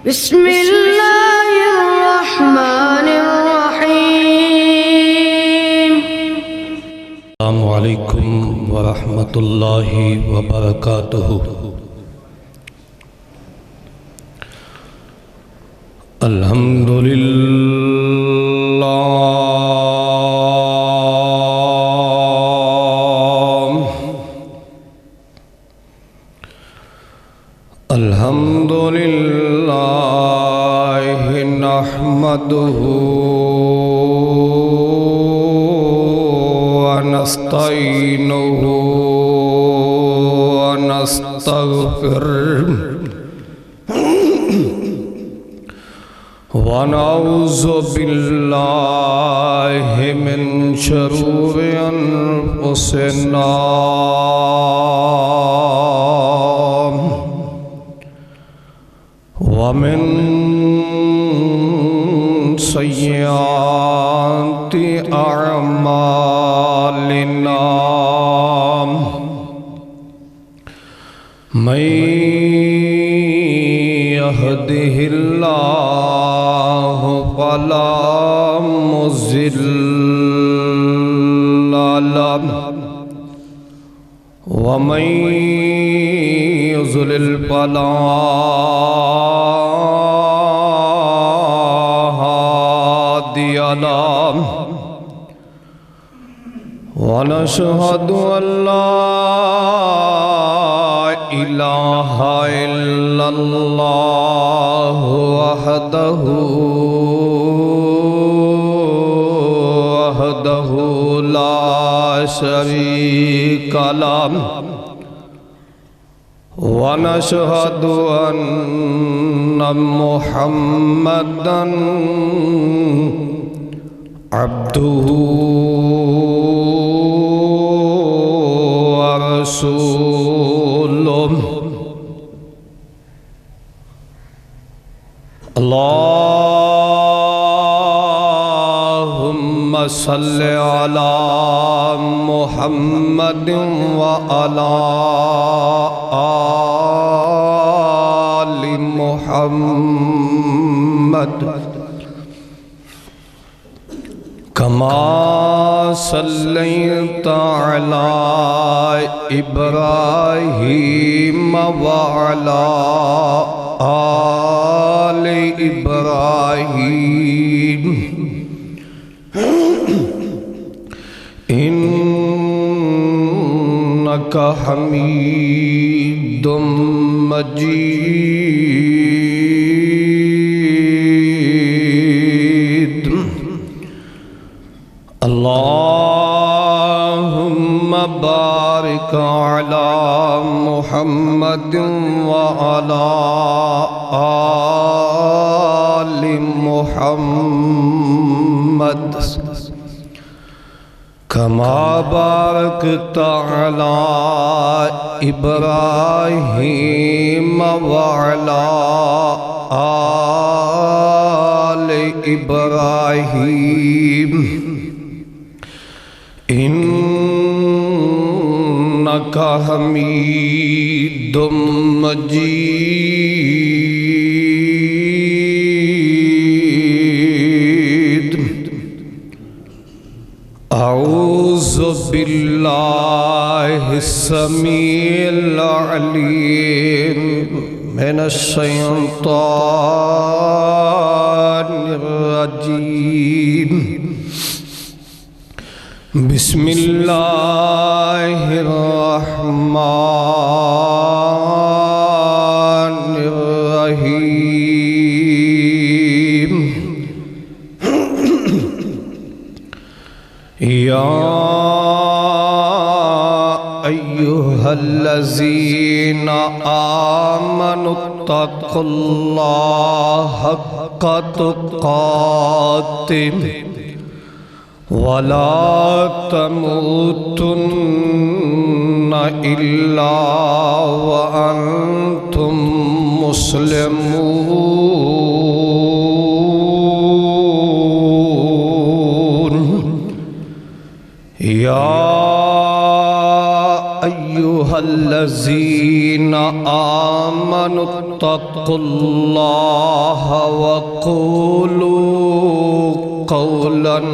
बिस्मिल्लाहिर्रहमानिर्रहीम। अस्सलामु अलैकुम वरहमतुल्लाहि वबरकातुहू। अल्हम्दुलिल्लाह नहमदुहु व नस्तईनुहु व नस्तगफिरुहु व नऊज़ु बिल्लाहि मिन शुरूरि अनफुसिना व मिन सय्यिआति अअमालिना। मैं यहदिहिल्लाहु फला मुज़िल्ल लहु व मैं युज़लिल फला हादिय लहु। व नशहदु अल्ला इलाहा इल्लल्लाह वहदहु ला शरीका लहु। व नशहदु अन्न मुहम्मदन अब्दुहु व रसूलुहु। अल्लाहुम्मा सल्लि अला मुहम्मदिन व अला आलि मुहम्मद कमा सल्लैता अला इब्राहीम व अला आलि इब्राहीम इन्नका हमीदुम मजीद। अल्लाहुम्मा बारिक अला मुहम्मदिन व अला आलि मुहम्मद कमा बारकता अला इब्राहीम व अला आलि इब्राहीम इन्नका हमीदुम मजीद। औज़ु बिल्लाहि समीइल अलीम मिनश शैतानिर रजीम। बिस्मिल्लाहिर रहमानिर रहीम। या अय्युहल्लज़ीना आमनुत्तक़ुल्लाह हक़्क़ तुक़ातिह वला तमूतुन्न इल्ला व अंतुम मुस्लिमून। या अय्युहल्लज़ीना आमनुत्तक़ुल्लाह वक़ूलू क़ौलन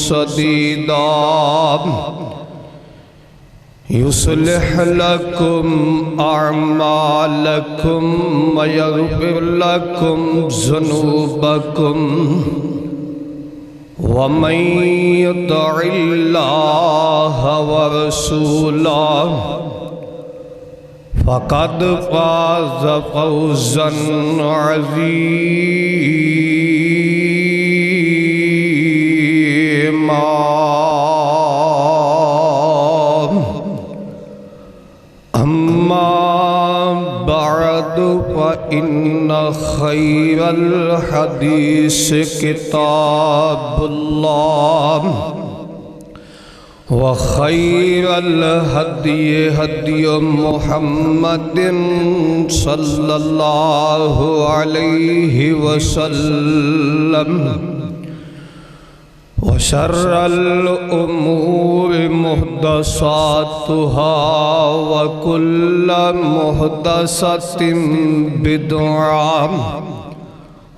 सदीदा युस्लिह लकुम अअमालकुम व यग़फिर लकुम ज़ुनूबकुम वमन युति'ल्लाह व रसूलहु फ़क़द फ़ाज़ फ़ौज़न अज़ीमा। अम्मा बअदु फ़इन्न ख़ैरल हदीस किताबुल्लाह व ख़ैरल हदी हदी मुहम्मदिन सल्लल्लाहु अलैहि वसल्लम व शर्रल उमूरि मुहदसातुहा व कुल्ल मुहदसतिन बिदअह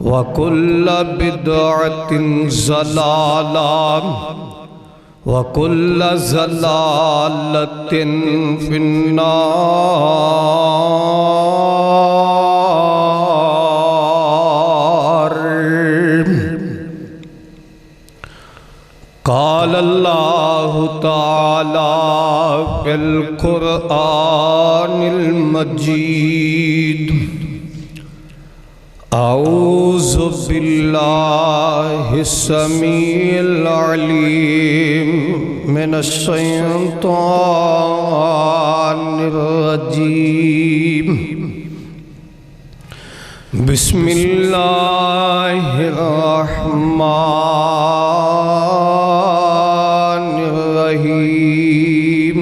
व कुल्ल बिदअतिन ज़लाला व कुल्ल ज़लालतिन फिन्नार। क़ाल अल्लाहु तआला फ़िल क़ुरआनिल मजीद औज़ु बिल्लाहि समीइल अलीम मिनश शैतानिर रजीम। बिस्मिल्लाहिर रहमानिर रहीम।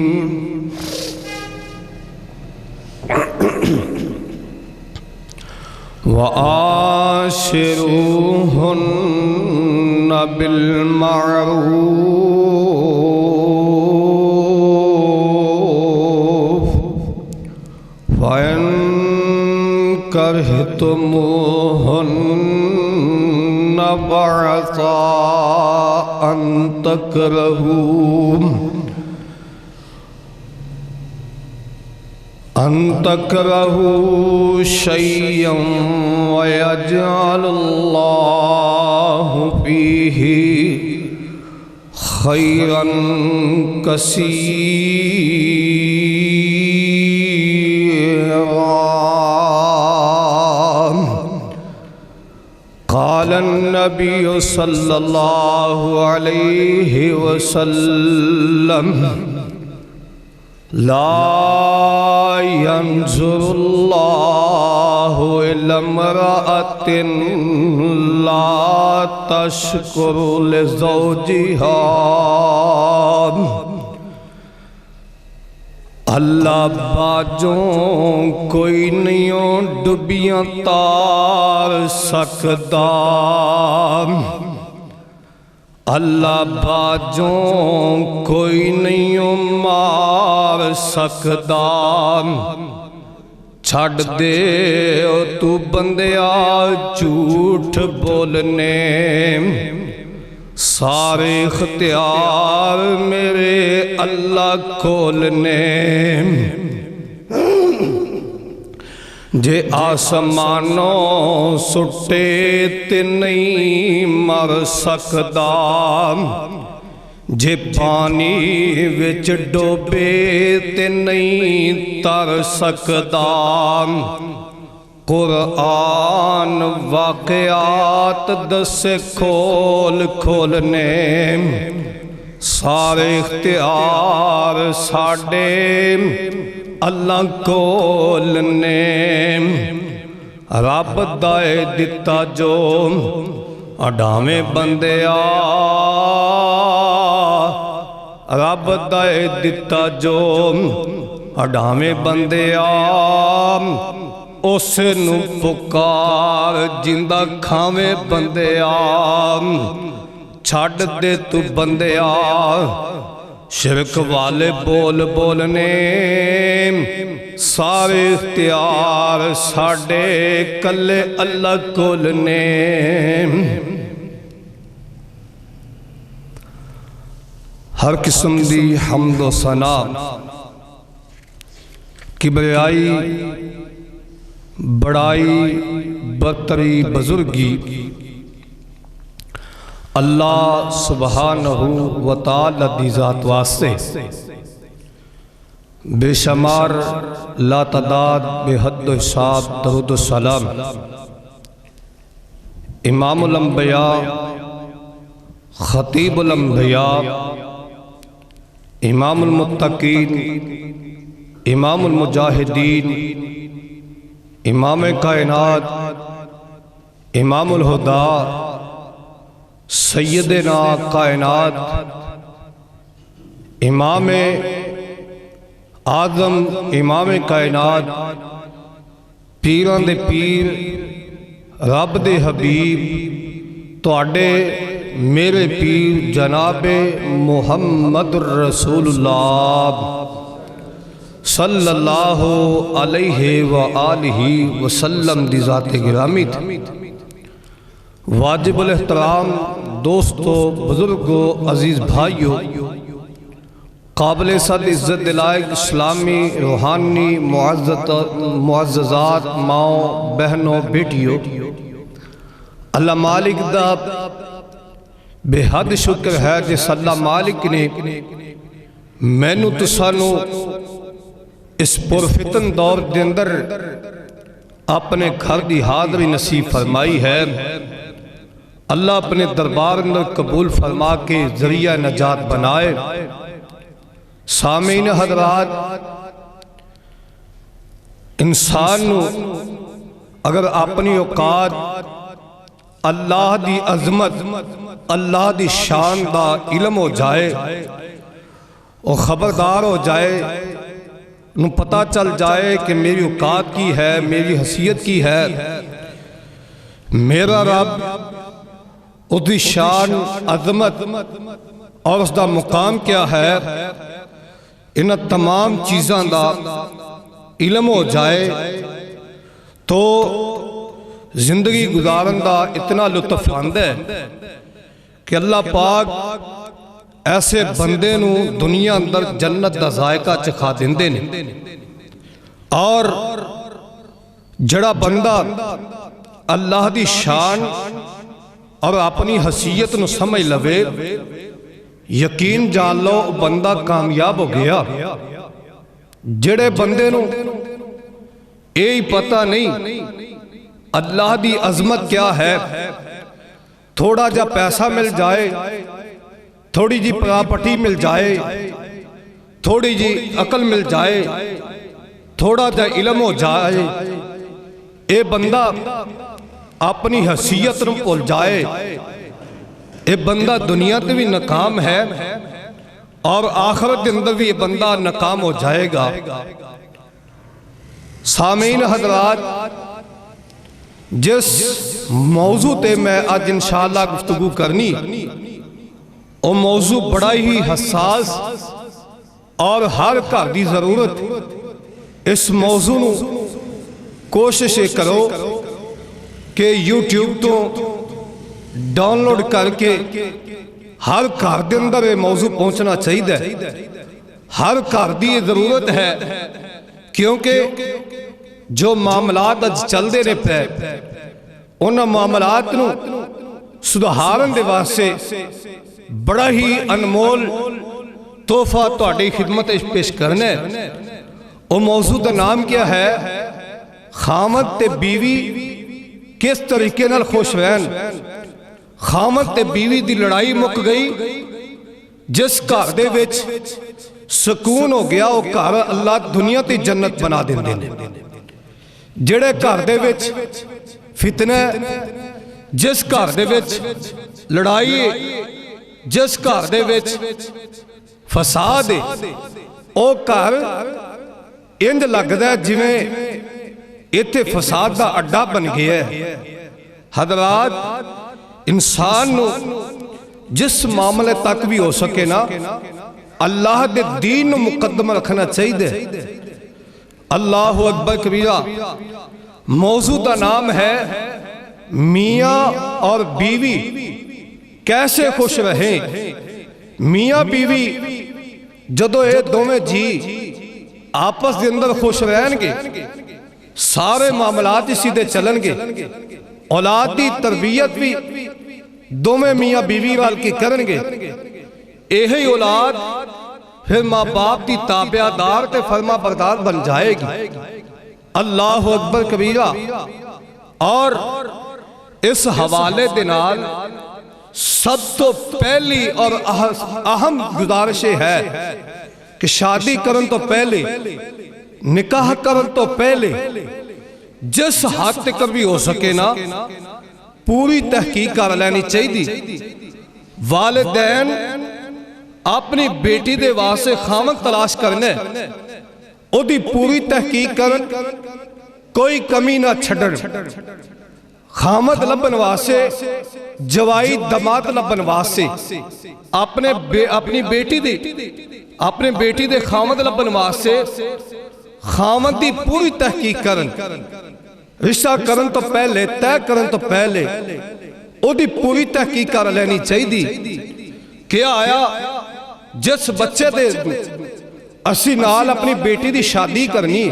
व आशिरूहुन्न बिलमारूफ फ़इन करहतुमूहुन्न फ़असा अन तकरहू शय्यन व यजअलुल्लाहु फ़ीहि ख़ैरन कसीरा। क़ाल नबिय्यु सल्लल्लाहु अलैहि वसल्लम ला यंज़ुरुल्लाहु इला इम्रअतिन ला तशकुरु लिज़ौजिहा। अल्लाह बाजों कोई नहीं डुबियां तार सकदा। अल्लाह बाजों कोई नहीं मार सकदा। छड़ दे ओ तू बंदिया झूठ बोलने, सारे इख्तियार मेरे अल्लाह खोलने। जे आसमानों सुटे ते नहीं मर सकदा, जे पानी विच डोबे ते नहीं तर सकदा। कुरान वाक़यात दसे खोल खोलने, सारे इख्तियार साडे अल्लाह कोलने। रब दाए दिता जो अडावे बंदिया, रब दाए दिता जो अडावे बंदिया। उस नू पुकार जिंदा खावे बंदिया। छड़ दे तू बंदिया शिरक वाले बोल बोलने सारे इख्तियार साडे कल्ले अल्लाह कोल ने। हर किस्म दी हम्द व सना किबरियाई बड़ाई बरतरी बुजुर्गी अल्लाह सुब्हानहू व तआला दी ज़ात वास्ते बेशुमार लातदाद बेहद हिसाब दरूद सलाम इमामुल अंबिया खतीबुल अंबिया इमामुल मुत्तकीन इमामुल मुजाहिदीन इमाम कायनात इमामुल हुदा सैयदना कायनात इमाम आदम इमाम कायनात पीरां दे पीर रब दे हबीब तुहाडे मेरे पीर जनाबे मुहम्मद रसूलुल्लाह सल्लल्लाहु अलैहि व आलिहि वसल्लम दी ज़ात गिरामी थी। वाजिबुल एहतराम दोस्तों बुजुर्गों अजीज़ भाइयों काबिल सद इज़्ज़त दिलायक इस्लामी रूहानी मुअज़्ज़ज़ात माओ बहनों बेटियों अल्लाह मालिक दा बेहद शुक्र है जिस अल्लाह मालिक ने मैनू तुसानू इस पुरफितन दौर के अंदर अपने घर की हाज़री नसीब फरमाई है। अल्लाह अपने दरबार अंदर कबूल फरमा के जरिया नजात बनाए। सामीन हज़रात इंसान अगर अपनी औकात अल्लाह दी अजमत अल्लाह दी शान दा इल्म हो जाए और ख़बरदार हो जाए नू पता चल जाए कि मेरी औकात की है मेरी हैसियत की है मेरा रब उसकी शान अजमत और उसका मुकाम क्या है इन तमाम चीज़ों का इल्म हो जाए तो जिंदगी गुजारन का इतना लुत्फ आंदा है कि अल्लाह पाक ऐसे बंदे नू दुनिया अंदर जन्नत का जायका चखा देंदे ने। और जड़ा बंदा अल्लाह की शान और अपनी हसीयत नू समझ लवे यकीन जान लो बंदा कामयाब हो गया। जड़े बंदे नू यही पता नहीं अल्लाह की अजमत क्या है, थोड़ा जा पैसा मिल जाए थोड़ी जी प्रॉपर्टी मिल जाए थोड़ी जी अकल मिल जाए थोड़ा जा इल्म हो जाए ये बंदा अपनी हैसियत नू भुल जाए ये बंदा दुनिया ते भी नाकाम है और आखिरत के अंदर भी ये बंदा नाकाम हो जाएगा। सामीन हज़रात जिस मौजू ते मैं आज इंशाअल्लाह गुफ्तगू करनी वो मौजू बड़ा ही हसास और हर घर की जरूरत। इस मौजू नू कोशिश करो कि यूट्यूब तो डाउनलोड करके हर घर के अंदर ये मौजू पहुंचना चाहिए। हर घर की जरूरत है क्योंकि जो मामलात अज चलते रहे पे उन्होंने मामलात नू सुधारन दे वास्ते बड़ा ही अनमोल तोहफा तुहाडी खिदमत पेश करना है। वो मौजू का नाम क्या है? खामद ते बीवी किस तरीके नाल खुश रहन। खामद ते बीवी दी लड़ाई मुक गई जिस घर दे विच सुकून हो गया वो घर अल्लाह दुनिया ते जन्नत बना देंदे ने। जेड़े घर दे विच फितना जिस घर दे विच लड़ाई जिस घर दे विच फसाद है वो घर इंज लगदा जिवें इत्थे फसाद का अड्डा बन गया है। हज़रात इंसान नू जिस मामले तक भी हो सके ना अल्लाह दे दीन नूं मुकद्दम रखना चाहिए। अल्लाहु अकबर कबीरा। मौजू का नाम है मियाँ और बीवी कैसे खुश रहे। मियाँ बीवी जदों ये दोवें जी आपस के अंदर खुश रहणगे, सारे मामलात सीधे चलणगे। औलाद की तरबियत भी दोवें मियाँ बीवी वाल की करनगे। यही औलाद फिर माँ बाप की ताबियादार ते फरमा बरदार बन जाएगी। अल्लाह अकबर कबीरा। और इस हवाले दे नाल सब तो पहली और अहम गुजारिश है कि शादी करन तो पहले, निकाह करन तो पहले जिस हद तक भी हो सके ना पूरी तहकीक कर लेनी चाहिए। वालिदैन अपनी बेटी दे वास्ते खामद तलाश करने, ओदी पूरी तहकीक करन, कोई कमी ना छड्डण। खामद लभन वास्ते, जवाई दमाद लभन वास्ते अपनी बेटी दे खामद लभन वास्ते खामद की पूरी तहकीक करन। रिश्ता करन तो पहले, तय करन तो पहले ओदी पूरी तहकीक कर लेनी चाहिए। क्या आया जिस बच्चे दे असी नाल अपनी बेटी की शादी करनी,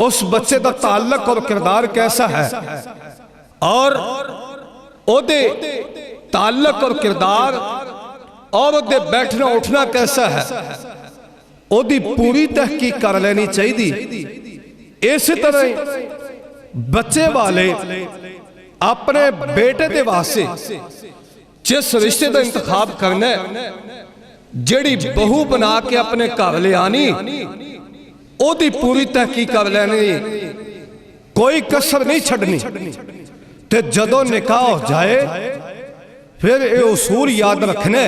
उस बच्चे का ताल्लुक और किरदार कैसा है, और ओदे ताल्लुक और किरदार और ओदे बैठना उठना कैसा है, ओदी पूरी तहकीक कर लेनी चाहिए। इस तरह बच्चे वाले अपने बेटे के वास्ते जिस रिश्ते का इंतखाब करना है, जेड़ी बहू बना के अपने घर ले आनी, ओदी पूरी तहकीक कर लेनी, कोई कसर नहीं छड़नी। ते जदों निकाह हो जाए फिर ये उसूल याद रखने,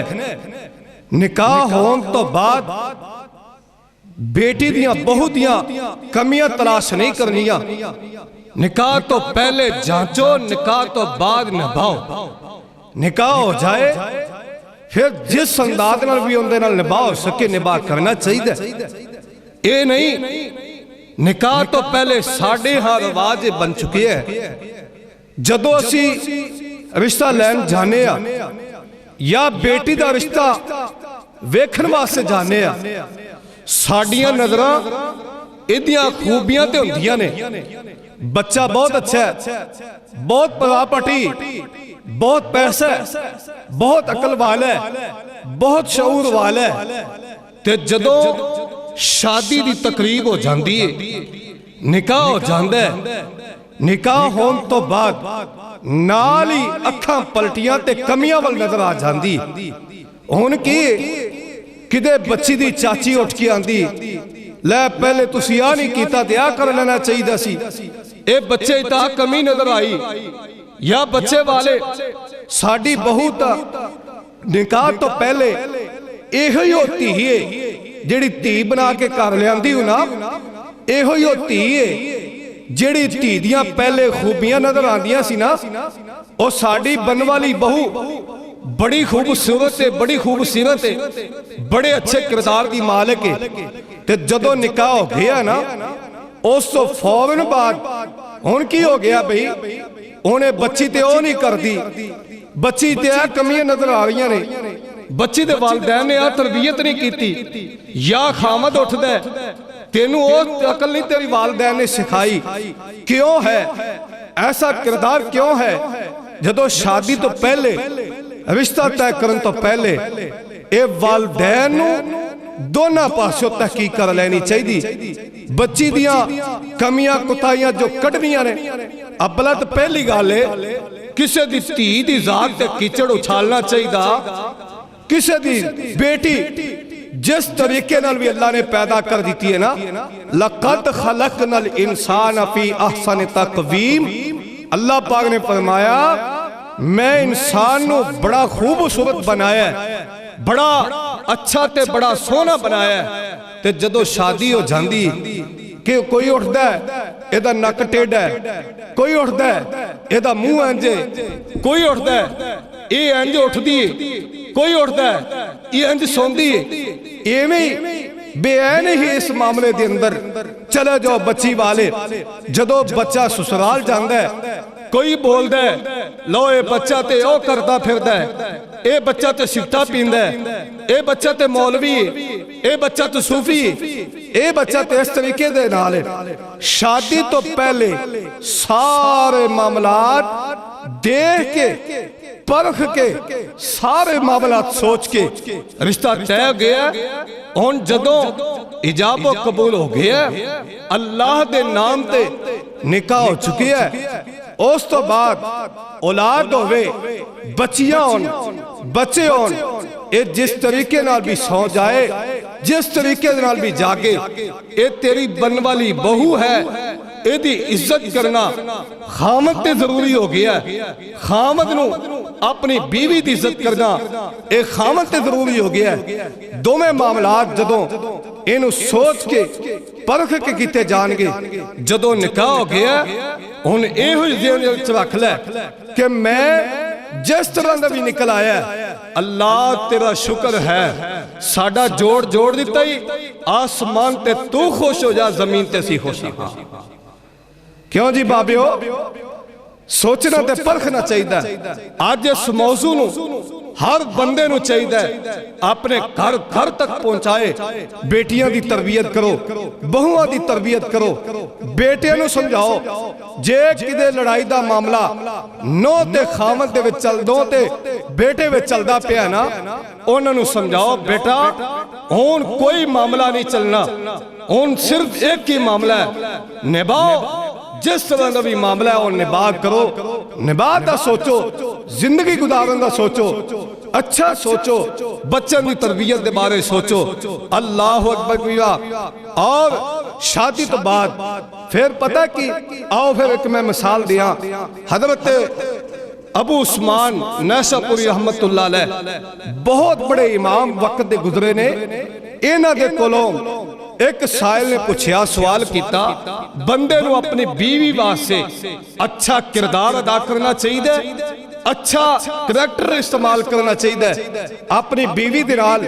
निकाह होने तो बाद बेटी दियां बहू दियां कमियां तलाश नहीं करनियां। निकाह तो पहले जांचो, निकाह तो बाद निभाओ। निकाह हो जाए फिर जिस अंदाज नाल भी उनदे नाल निभा हो सके निभा करना चाहिए। ये नहीं निकाह तो पहले साढ़े हाँ रिवाज बन चुके हैं। जदों असी रिश्ता लैन जाने या बेटी का रिश्ता वेखण वास्ते जाने, साडियां नजरां इहदियां खूबियां ते हुंदियां ने। बच्चा बहुत अच्छा है, बहुत परापटी, बहुत पैसा है, बहुत अकल वाला है, बहुत शऊर वाला है। ते जदों शादी की तकरीब हो जाती है, निकाह हो जाता है, निकाह होने तो बाद नाल ही अखां पलटियां ते कमियां वाल नजर आ जाती। हुण की किदे बच्ची दी चाची उठ के आंदी, लै पहले तुसी आ नहीं कीता ते आ कर लेना चाहिए सी, ए बच्चे ता कमी नजर आई। या बच्चे वाले साडी बहू ता निकाह तो पहले इहो ही होती है, जेड़ी धी बना के घर लियांदी हो ना, इहो ही होती है जेड़ी धी दियां पहले खूबियां नजर आंदियां सी ना, ओ साडी बन वाली बहू बड़ी खूबसूरत है, बड़ी खूबसूरत है, बड़े अच्छे किरदार की मालिक है। ते जदों निकाह हो गया ना, उस तो फौरन बाद हुण की हो गया भाई, उन्हें बच्ची ते ओ नहीं करती, बच्ची ते आ कमियां नजर आ रही ने, बच्ची दे वालिदैन ने आ तरबियत नहीं की। या खामद उठदा तेनू ओ अकल नहीं तेरी वालिदैन ने सिखाई, क्यों है ऐसा किरदार, क्यों है? जदों शादी तो पहले, रिश्ता तय करन तो पहले ए वालिदैन नू दोनों पासों तहकीक कर लेनी चाहिए। बच्ची दियां कमियां कुताइयां जो कढ़नियां ने, अबला तो पहली गल है किसी दी धी दी जात ते कीचड़ उछालना चाहिए। किसी दी बेटी जिस तरीके नाल भी अल्लाह ने पैदा कर दी है ना, लक़द खलक़नल इंसान फी अहसन तक़वीम, अल्लाह पाक ने फरमाया मैं इंसान नू बड़ा खूबसूरत बनाया, बड़ा अच्छा ते बड़ा सोहना बनाया। ते जदों शादी हो जाती कि कोई उठदा एदा नक टेढ़ा है, कोई उठदा एदा मुंह इंज, कोई उठदा ये इंज उठदी है, कोई उठदा ये इंज सौंदी है, एवें बेऐन ही इस मामले के अंदर चले जाओ बच्ची वाले। जदों बच्चा ससुराल जाता है कोई बोलता है लो ये बच्चा तो ओ करता फिरदा है, ये बच्चा तो सिगटा पींदा है, ये बच्चा तो मौलवी है, ये बच्चा तो सूफी है, ये बच्चा तो इस तरीके दे नाल है। शादी तो पहले सारे मामलात देख के परख के सारे मामलात सोच के रिश्ता तय हो गया। हुण जदों इजाबो कबूल हो गया, अल्लाह दे नाम ते निकाह हो चुकी है, उस तो बाद औलाद होवे, बच्चियां होन, बच्चे होन, ये जिस तरीके नाल भी सौ जाए, जिस तरीके नाल भी जागे, ये तेरी बनने वाली बहू है, एदी इज्जत करना खामद ते जरूरी हो गया। खामद नू अपनी बीवी की इज्जत करना ये खामद ते जरूरी हो गया। दोवें मामलात जदों इनू सोच के परख के किते जाणगे, जदों निकाह हो गया हुण इहो ज़हन च रख लै कि मैं जिस तरह का भी निकल आया, अल्लाह तेरा शुक्र है, साडा जोड़ जोड़ दिता ही, आसमान ते तू खुश हो जा, जमीन ते असीं खुश हां। क्यों जी बाबियो, सोचना ते परखना चाहिए। अज इस मौजू नू हर बंदे नू चाहिए अपने घर घर तक पहुंचाए। बेटियां दी तरबियत करो, बहुआं दी तरबियत करो, बेटियां नू समझाओ जे किते लड़ाई दा मामला नौ ते खामद दे विच चल, दो ते बेटे विच चलदा पिया ना, उन्हां नू समझाओ बेटा हुण कोई मामला नहीं चलना, हुण सिर्फ एक ही मामला है, निभाओ। जिस तरह का भी मामला है वो निभा करो, निभा का सोचो, जिंदगी गुजारन का सोचो, अच्छा सोचो, बच्चों की तरबियत के बारे सोचो। अल्लाह अकबर कबीरा। और शादी तो बाद फिर पता कि आओ फिर एक मैं मिसाल दिया, हजरत अबू उस्मान नैशापुरी रहमतुल्लाह अलैह बहुत बड़े इमाम वक्त दे गुजरे ने। इन्हां दे कोलों एक साइल ने पूछया, सवाल किया, बंदे नू अपनी बीवी वास्ते अच्छा किरदार अदा करना चाहिए, अच्छा करैक्टर इस्तेमाल करना चाहिए, अपनी बीवी दे नाल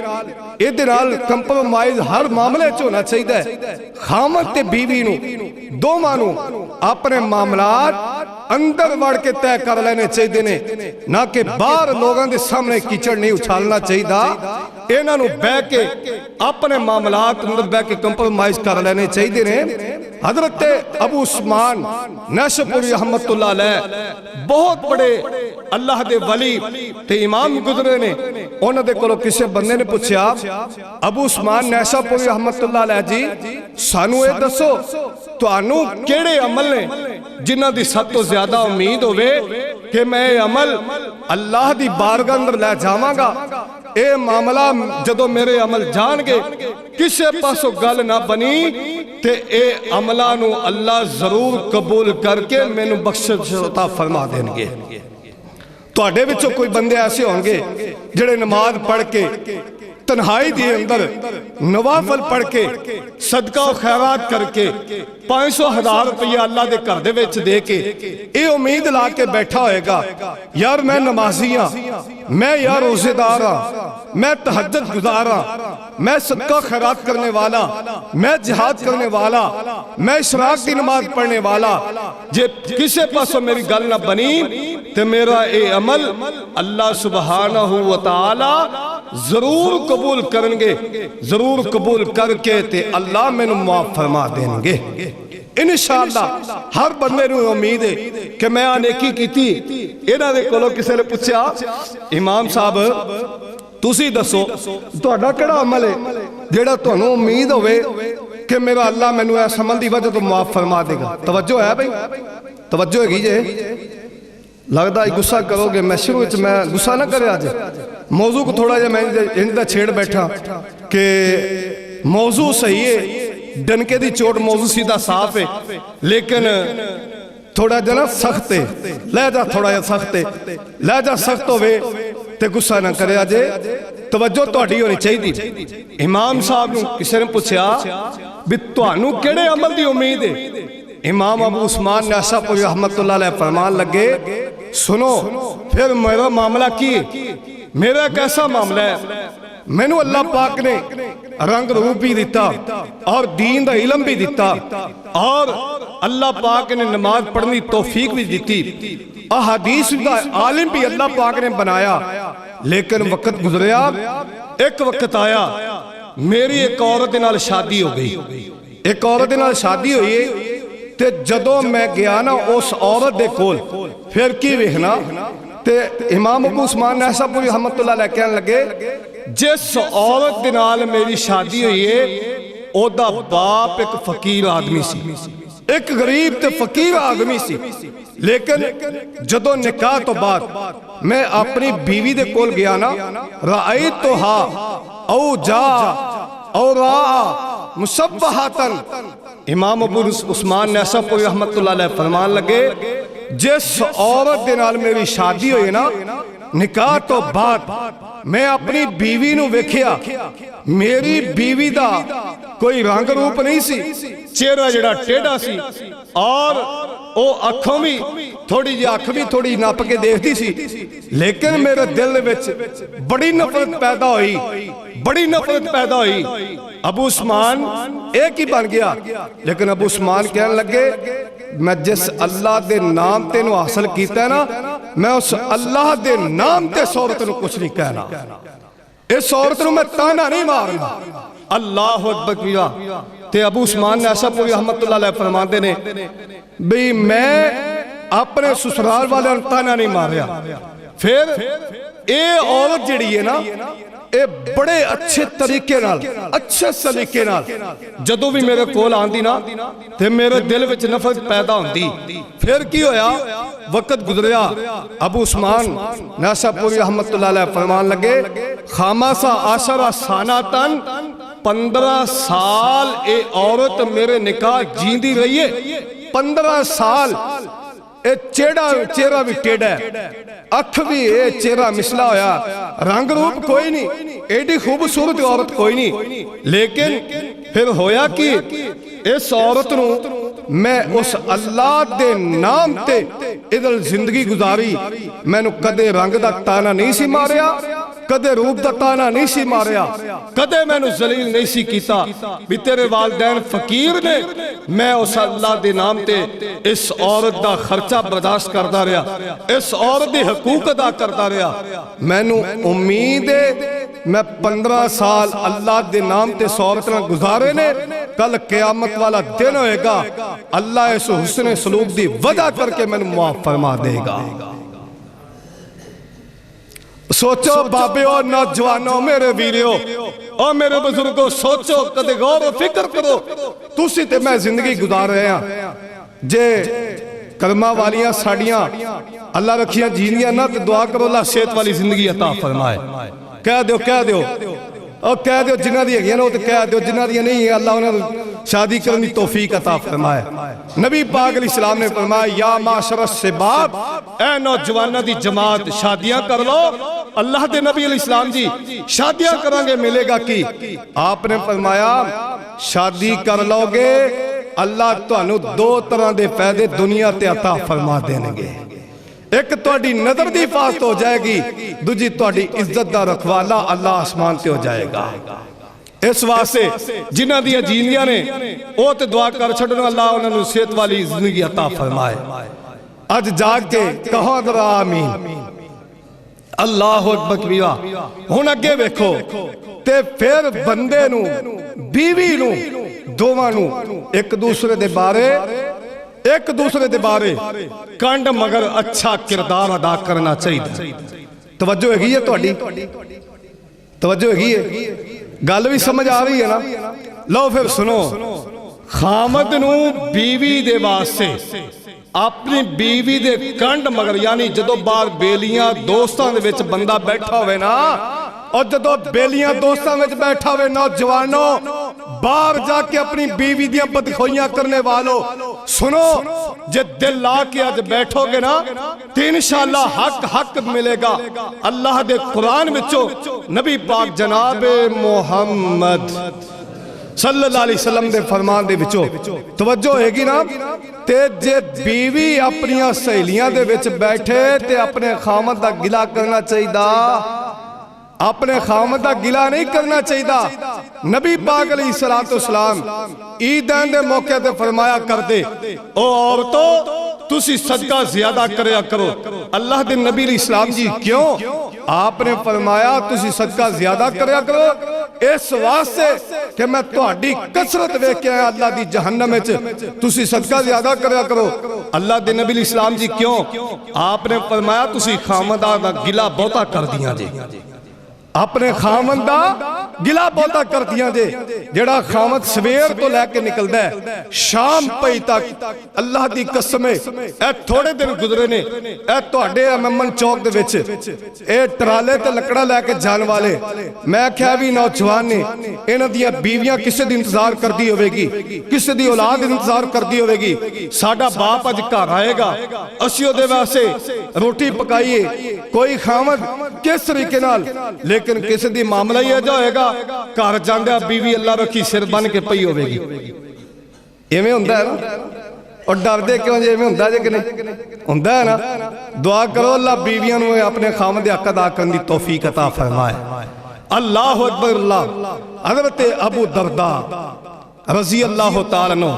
इहदे नाल कंप्रोमाइज हर मामले च होना चाहिए। खामद ते बीवी नू दोवां नू अपने मामलात अंदर वड़ के तय कर लेने चाहिए ने, ना कि बाहर लोगों के सामने कीचड़ नहीं उछालना चाहिए। इन्हां नू बह के अपने मामलात अंदर बह के कंप्रोमाइज कर लेने चाहिए ने। हजरत अबू उस्मान नैशापुरी रहमतुल्लाह अलैह बहुत बड़े अल्लाह दे वली ते इमाम गुजरे ने। उन्हां दे कोलों किसी बंदे ने पूछया, अबू उस्मान नैशापुरी रहमतुल्लाह अलैह जी सानू ये दसो तुहानू किहड़े अमल ने जिन्हां दी सब तो ज्यादा उम्मीद होवे कि मैं अमल अल्लाह दी बारगाह अंदर लै जावांगा, ये मामला जदों मेरे अमल जाणगे किसी पासों गल ना बनी ते ए अमला नू अल्लाह जरूर कबूल करके मैनू बख्शिश अता फरमा देणगे। तुहाडे विचों कोई बंदे ऐसे होंगे जिहड़े नमाज पढ़ के तन्हाई दे अंदर नवाफल पढ़ के सदका और खैरात करके 500,000 रुपया अल्लाह दे घर दे विच दे के ये उम्मीद ला के बैठा होएगा, यार मैं नमाजी हाँ, मैं यार रोजेदार हाँ, मैं तहज्जुद गुजार हाँ, मैं सदका खैरात करने वाला, मैं जिहाद करने वाला, मैं इशराक की नमाज पढ़ने वाला, जे किसी पासों मेरी गल ना बनी तो मेरा ये अमल अल्लाह सुब्हानहू व तआला जरूर कबूल करेंगे, जरूर कबूल करके ते अल्लाह मैनू माफ फरमा देंगे इंशाअल्लाह। हर बंदे नू उम्मीद है कि मैं नेकी कीती। इन्हां दे कोलों किसी ने पूछया, इमाम साहब तुसी दसो तुहाडा किहड़ा अमल है जिहड़ा तुहानू उम्मीद होवे कि मेरा अल्लाह मैनू इस अमल दी वजह तो माफ फरमा देगा। तवज्जो है भाई, तवज्जो हैगी जे, लगता गुस्सा करोगे। मैं शुरू में मैं गुस्सा ना करे, आज मौजू को थोड़ा जा मैं इनका छेड़ बैठा कि मौजू सही है, डनके दी चोट मौजू सीधा साफ है, लेकिन थोड़ा जा ना सख्त है, लहजा थोड़ा जा सख्त है, लहजा सख्त होवे ते गुस्सा ना करे। अजे तवज्जो तुहाडी होनी चाहिए। इमाम साहब नू किसी ने पूछया भी तुहानू किहड़े अमल दी उम्मीद है? इमाम अबू उस्मान नैशापुरी रहमतुल्लाह अलैह फरमान लगे, सुनो फिर मेरा मामला की, मेरा कैसा मामला है, मैनू अल्लाह पाक ने रंग रूप भी दिता और दीन दा इलम भी दिता और अल्लाह पाक ने नमाज पढ़ने की तौफीक भी दी, अहादीस दा आलिम भी अल्लाह पाक ने बनाया। लेकिन वक्त गुजरिया, एक वक्त आया मेरी एक औरत दे नाल शादी हो गई, एक औरत दे नाल शादी हुई ते जदों मैं गया ना उस औरत दे कोल, फिर की वेखना ते इमाम अबू उस्मान नहसापुरी रहमतुल्लाह अलैह कहन लगे जिस औरत दे नाल मेरी शादी हुई है ओदा बाप एक फकीर आदमी सी, एक गरीब ते फकीर आदमी सी। लेकिन जदों निकाह तो बाद मैं अपनी बीवी दे कोल गया ना, राई तो हा औ जा और मुसब्बहातन, इमाम अबू उस्मान नहसापुरी रहमतुल्लाह अलैह फरमान लगे जिस औरत दे नाल मेरी शादी हुई ना निकाह तो बाद मैं अपनी बीवी नू वेखिया, मेरी बीवी दा कोई रंग रूप नहीं सी, चेहरा जड़ा टेढ़ा सी और ओ अखों भी थोड़ी जी अख भी थोड़ी नप के देखती सी। लेकिन मेरे दिल विच बड़ी नफरत पैदा हुई, बड़ी नफरत पैदा हुई। अबू उस्मान एक ही बन गया। लेकिन अबू उस्मान कहने लगे मैं जिस अल्लाह दे नाम ते नु हासिल कीता ना, मैं उस अल्लाह दे नाम ते इस औरत नू कुछ नहीं कहना, इस औरत नू मैं ताना नहीं मारना। अल्लाह अकबर किया ते अबू उस्मान ने ऐसा पूरी रहमतुल्लाह अलैह फरमाते ने भी मैं अपने ससुराल वाले ताना नहीं मारिया। फिर ये औरत जिहड़ी है ना ये बड़े अच्छे तरीके नाल, अच्छे सलीके नाल जदों भी मेरे कोल आंदी ना ते मेरे दिल विच नफरत पैदा होंदी। फिर की होया, वक्त गुजरिया, अबू उस्मान नहसापुरी रहमतुल्लाह अलैह फरमान लगे खामासा आशरा सानातन, 15 साल ये औरत मेरे निकाह जींदी रही है। 15 साल चेहरा भी टेढ़ा है, अख भी चेहरा मिसला होया, रंग रूप कोई नहीं, एडी खूबसूरत औरत कोई नहीं। लेकिन फिर होया कि इस औरत नू मैं उस अल्लाह दे नाम ते इधर जिंदगी गुजारी, मैनू कदे रंग दा ताना नहीं सी मारिया, कदे रूप दा ताना नहीं सी मारिया, कदे मैनू जलील नहीं सी कीता भी तेरे वालदैन फकीर ने। मैं उस अल्लाह दे नाम ते इस औरत दा खर्चा बर्दाश्त करता रहा, इस औरत दे हकूक अदा करता रहा। मैनू उम्मीद है मैं 15 साल अल्लाह दे नाम ते इस औरत नाल गुजारे ने, कल क़यामत वाला दिन होएगा, अल्लाह इस हुस्न सलूक दी वजह करके मैनू माफ फरमा देगा। सोचो बाबे और नौजवानों, मेरे वीरों और मेरे बुजुर्गों, सोचो कदे गौर फिक्र करो। तुसी ते मैं जिंदगी गुजार रहे हैं, जे कर्मा वालियां साड़ियां अल्लाह रखियां जीनियां ना, तो दुआ करो अल्लाह सेहत वाली जिंदगी अता फरमाए। कह दो और कह दो जिन्हां दी हैगियां ने, तो कह दो जिन्हां दी नहीं है अल्लाह उन्हें शादी करने की तौफीक अता फरमाए। नबी पाक अलैहिस्सलाम ने फरमाया या माशर शबाब, ए नौजवानों दी जमात शादियां कर लो। अल्लाह दे नबी अलैहिस्सलाम जी शादियां करांगे मिलेगा की? आपने फरमाया शादी कर लोगे अल्लाह तुहानू 2 तरह के फायदे दुनिया ते अता फरमा देंगे। एक तुहाडी नजर दी हिफाजत हो जाएगी, दूजी तुहाडी इज्जत दा रखवाला अल्लाह आसमान ते हो जाएगा। इस वास्ते जिन्हां दी जीनियां ने वो तो दुआ कर छड्डो अल्लाह उन्हां सेहत वाली जिंदगी अता फरमाए। अज जाग के कहो जरा आमीन। अल्लाह अकबर कबीरा। हुण अगे वेखो ते फिर बंदे नू बीवी नू दोवां नू एक दूसरे दे बारे कंड मगर अच्छा किरदार अदा करना चाहिए। तवज्जो हैगी है तुहाडी? तवज्जो हैगी है? गल भी समझ आ रही है ना? लो फिर सुनो, खामद नू बीवी दे वास्ते अपनी बीवी दे कंड मगर, यानी जदों बाहर बेलियां दोस्तां दे विच बंदा बैठा होवे ना, और जदों बेलियां दोस्तां विच बैठा होवे नौजवानों, बाहर जाके अपनी बीवी दियां बदखोइयां करने वालों, सुनो जे दिल ला के आज बैठोगे ना तो इंशाअल्लाह हक मिलेगा। अल्लाह दे कुरान विचों नबी पाक जनाब मुहम्मद सल्लल्लाहु अलैहि वसल्लम दे फरमान दे विचों तवज्जो हैगी ना? ते जे बीवी अपनी सहेलियां दे विच बैठे ते अपने खामद दा गिला करना चाहिदा, अपने खामद दा गिला नहीं करना चाहिए। नबी पाक अलैहिस्सलाम ईदैन दे मौके ते फरमाया कर दे, ओ औरतों तुसी सदका ज्यादा करया करो। अल्लाह दे नबी अलैहिस्सलाम जी क्यों? आपने फरमाया तुसी सदका ज्यादा करया करो इस वास्ते कि मैं तुहाडी कसरत वेख के आया अल्लाह दी जहन्नम विच, तुसी सदका ज्यादा करया करो। अल्लाह दे नबी अलैहिस्सलाम जी क्यों? आपने फरमाया तुसी खामदा दा गिला बहुता कर दियां जे, अपने खामद दा गिला बहुता कर दियां जे। जेड़ा खामद सवेर तो लैके निकलदा है शाम पई तक, अल्लाह दी कसम ए थोड़े दिन गुजरे ने ए तुहाडे अमन चौक दे विच ए ट्राले ते लकड़ा लैके जान वाले, मैं क्या भी नौजवान ने इन्हां दियां बीवियां किसे दी इंतजार करदी होवेगी, किसे दी औलाद इंतजार करदी होवेगी। साडा बाप अज घर आएगा, असीं ओदे वास्ते रोटी पकाईए, कोई खामद किस तरीके नाल, लेकिन किसी दी मामला ही ऐसा होएगा घर जांदा बीवी अल्लाह रखी सिर बन के पई होवेगी। इवें हुंदा है ना, और डरदे क्यों जे? इवें हुंदा जे कि नहीं हुंदा है ना? दुआ करो अल्लाह बीवियां नूं अपने खामद दे हक अदा करने दी तौफीक अता फरमाए। अल्लाहु अकबर। अल्लाह हज़रत अबू दरदा रज़ी अल्लाह तआला अन्हु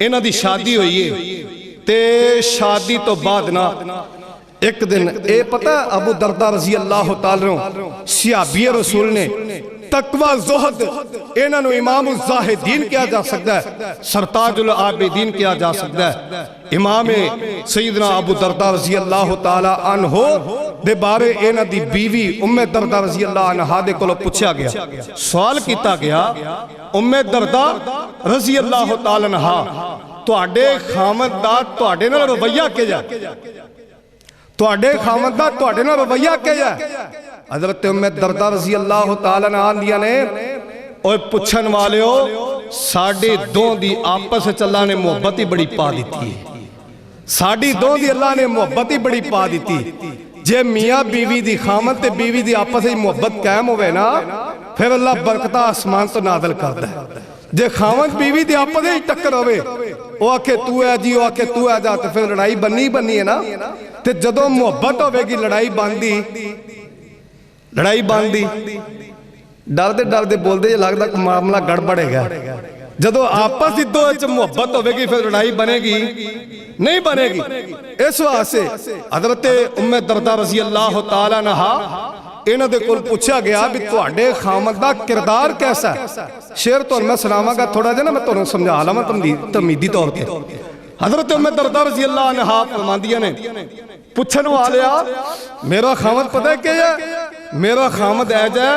इन्हां दी शादी हुई है ते शादी तो बाद ना एक दिन ए पता अबू दरदा रज़ी अल्लाह तआला अन्हु सहाबी रसूल ने तकवा ज़ुहद इन्हां नूं इमाम ज़ाहिदीन किया जा सकता है, सरताजुल आबिदीन किया जा सकता है। इमाम सैयदना अबू दरदा रज़ी अल्लाह तआला अन्हु दे बारे इन्हां दी बीवी उम्मे दरदा रज़ी अल्लाह अन्हा दे कोलों पूछा गया, सवाल किया गया, उम्मे दरदा रज़ी अल्लाह तआला अन्हा तुहाडे खामद दा तुहाडे नाल रवैया किया, तुहाडे खामद दा तुहाडे नाल रवैया किया? हज़रत उम्मे दरदा रज़ी अल्लाह तआला अन्हा दियां ने, ओए पुछन वालिओ साडी दों दी आपस विच अल्लाह ने मोहब्बत ही बड़ी पा दी है, साडी दों दी अल्लाह ने मोहब्बत ही बड़ी पा दी। जे मियाँ बीवी दी खामद ते बीवी दी आपस में मोहब्बत कायम होवे ना, फिर अल्लाह बरकतां आसमान तो नाज़िल करदा है। जे खामद बीवी दी आपस में टक्कर होवे, वो आखे तू है जी, वो आखे तू है जा, तो फिर लड़ाई बननी बननी है ना। ते जदों मोहब्बत होवेगी लड़ाई बनदी, लड़ाई बनदी डरदे डरदे बोलते लगता मामला गड़बड़ है। जदों आपस की दो मोहब्बत होगी फिर लड़ाई बनेगी नहीं बनेगी। इस वास्ते हज़रत उम्मे दरदा रज़ी अल्लाह तआला अन्हा इन्हां दे कोल पूछा गया भी तुहाडे खामद दा किरदार कैसा है। शेर तो मैं सुनावांगा थोड़ा जिहा ना, मैं तुहानूं समझा लवां तमीदी तौर पर। हज़रत उम्मे दरदा रज़ी अल्लाह अन्हा फरमांदियां ने, पुछन वालिया मेरा खामद पता है क्या है? मेरा खामद ऐजा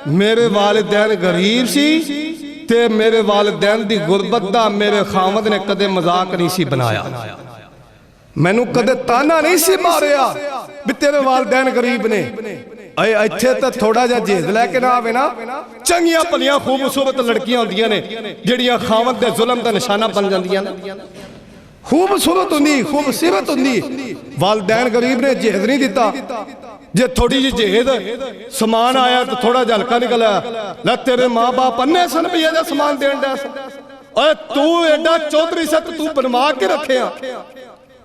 मेरे वालिदैन गरीब सी ते मेरे वालिदैन दी गुरबत दा मेरे खामद ने कदे मजाक नहीं सी बनाया, मैनू कदे ताना नहीं सी मारिया भी तेरे वालिदैन गरीब ने। इत्थे तो थोड़ा जा जेद लैके ना आवे ना, चंगियां भलियां खूबसूरत लड़कियां होंदियां ने जिहड़ियां खामद दे जुल्म दा निशाना बन जांदियां ने, खूबसूरत होंदी खूबसूरत होंदी, वालिदैन गरीब ने जेद नहीं दिता। जे थोड़ी जी जेद समान आया तो थोड़ा जा हल्का निकला, ला तेरे माँ बाप अन्ने सन भी ये समान देन दे, और तू एडा चौधरी सा तू बनवा के रखे,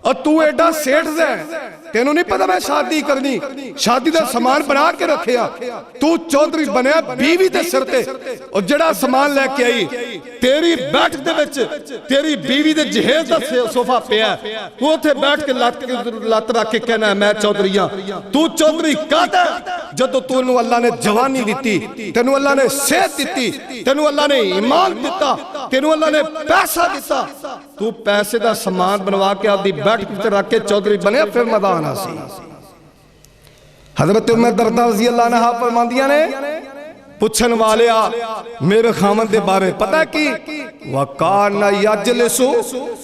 और तू एडा सेठ है, तेनू नहीं पता मैं शादी करनी, शादी का समान बना के रखे, तू चौधरी बनया बीवी के सिर ते, और जड़ा समान लैके आई तेरी बैठ दे विच तेरी बीवी दे जहेज दा सोफा पिया, तू उत्थे बैठ के लत रख के कहना मैं चौधरी हां। तू चौधरी कादा जदों तैनूं अल्लाह ने जवानी दी, तेनू अल्लाह ने सेहत दी, तेनू अल्लाह ने ईमान दिता, तेनू अल्लाह ने पैसा दिता, तू पैसे का समान बनवा के आपकी बैठ रख के चौधरी बने फिर मजा आना सी। हज़रत उम्मे दरदा रज़ी अल्लाह अन्हा फरमांदियां ने, पुछन वालिया मेरे खामद दे बारे पता की, वकान यजलिसु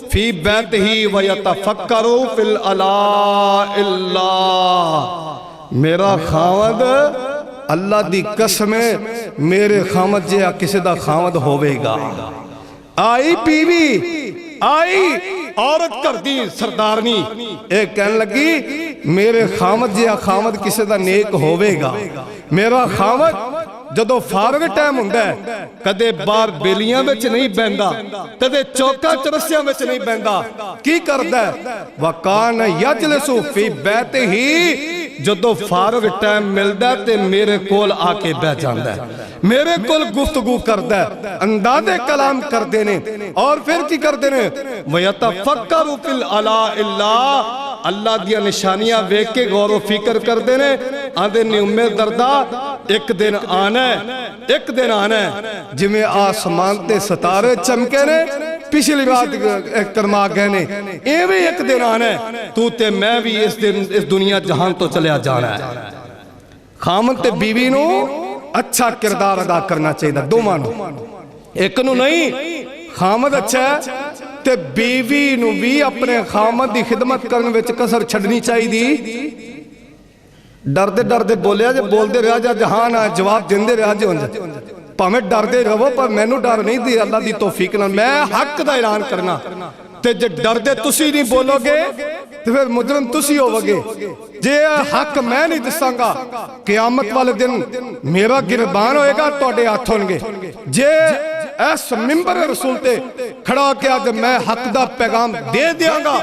फी बैतिही व यतफक्करु फिल अलाइल्लाह, मेरा खामद अल्लाह दी कसम मेरे खामद जे किसी दा खामद होवेगा। आई बीवी आई औरत कर दी सरदारनी, एक कहन लगी मेरे खामद जिहा खामद किसी दा नेक होवेगा। मेरा खामद जदों फारग टाइम हुंदा है कदे बाहर बेलियां विच नहीं बहंदा, कदे चौका चरसियां विच नहीं बहंदा, की करदा है? वकान यजलिसु फी बैतिही जदों फारग टाइम मिलता तो मेरे कोल आके बह जाता है, मेरे कोल गुफ्तगू करता है, अंदाजे कलाम करते ने और फिर की करते ने वयतफक्करु फिल अलाइल्लाह, अल्लाह दियां निशानियां वेख के गौर व फिक्र करते ने। आंदे ने उम्मे दरदा एक दिन आना है, एक दिन आना है जिवें आसमान ते सितारे चमके ने, पिछली रात एक कर्मा गए ने, एवें एक दिन आना है तू ते मैं भी इस दिन इस दुनिया जहान तो चलिया जाना है। खामद ते बीवी नू अच्छा किरदार अदा करना चाहिए, दोवां नू, एक नू नहीं। खामद अच्छा है ते बीवी नू भी अपने खामद की खिदमत करने विच कसर छड्डनी चाहिए। डरदे डरदे बोलिया जे, बोलते रहा जा जहान आ, जवाब देंदे रहा जे भावें डरदे रहो, पर मैनू डर नहीं दी अल्लाह की तौफीक नाल मैं हक का ऐलान करना। ते जे डरदे तुसी नहीं बोलोगे तो फिर मुजरम तुसी होवोगे। जे हक मैं नहीं दसांगा, क़यामत वाले दिन मेरा गिरबान होएगा, तुहाडे हाथ होणगे। जे इस मिंबर रसूल ते खड़ा के आज मैं हक दा पैगाम दे दियांगा,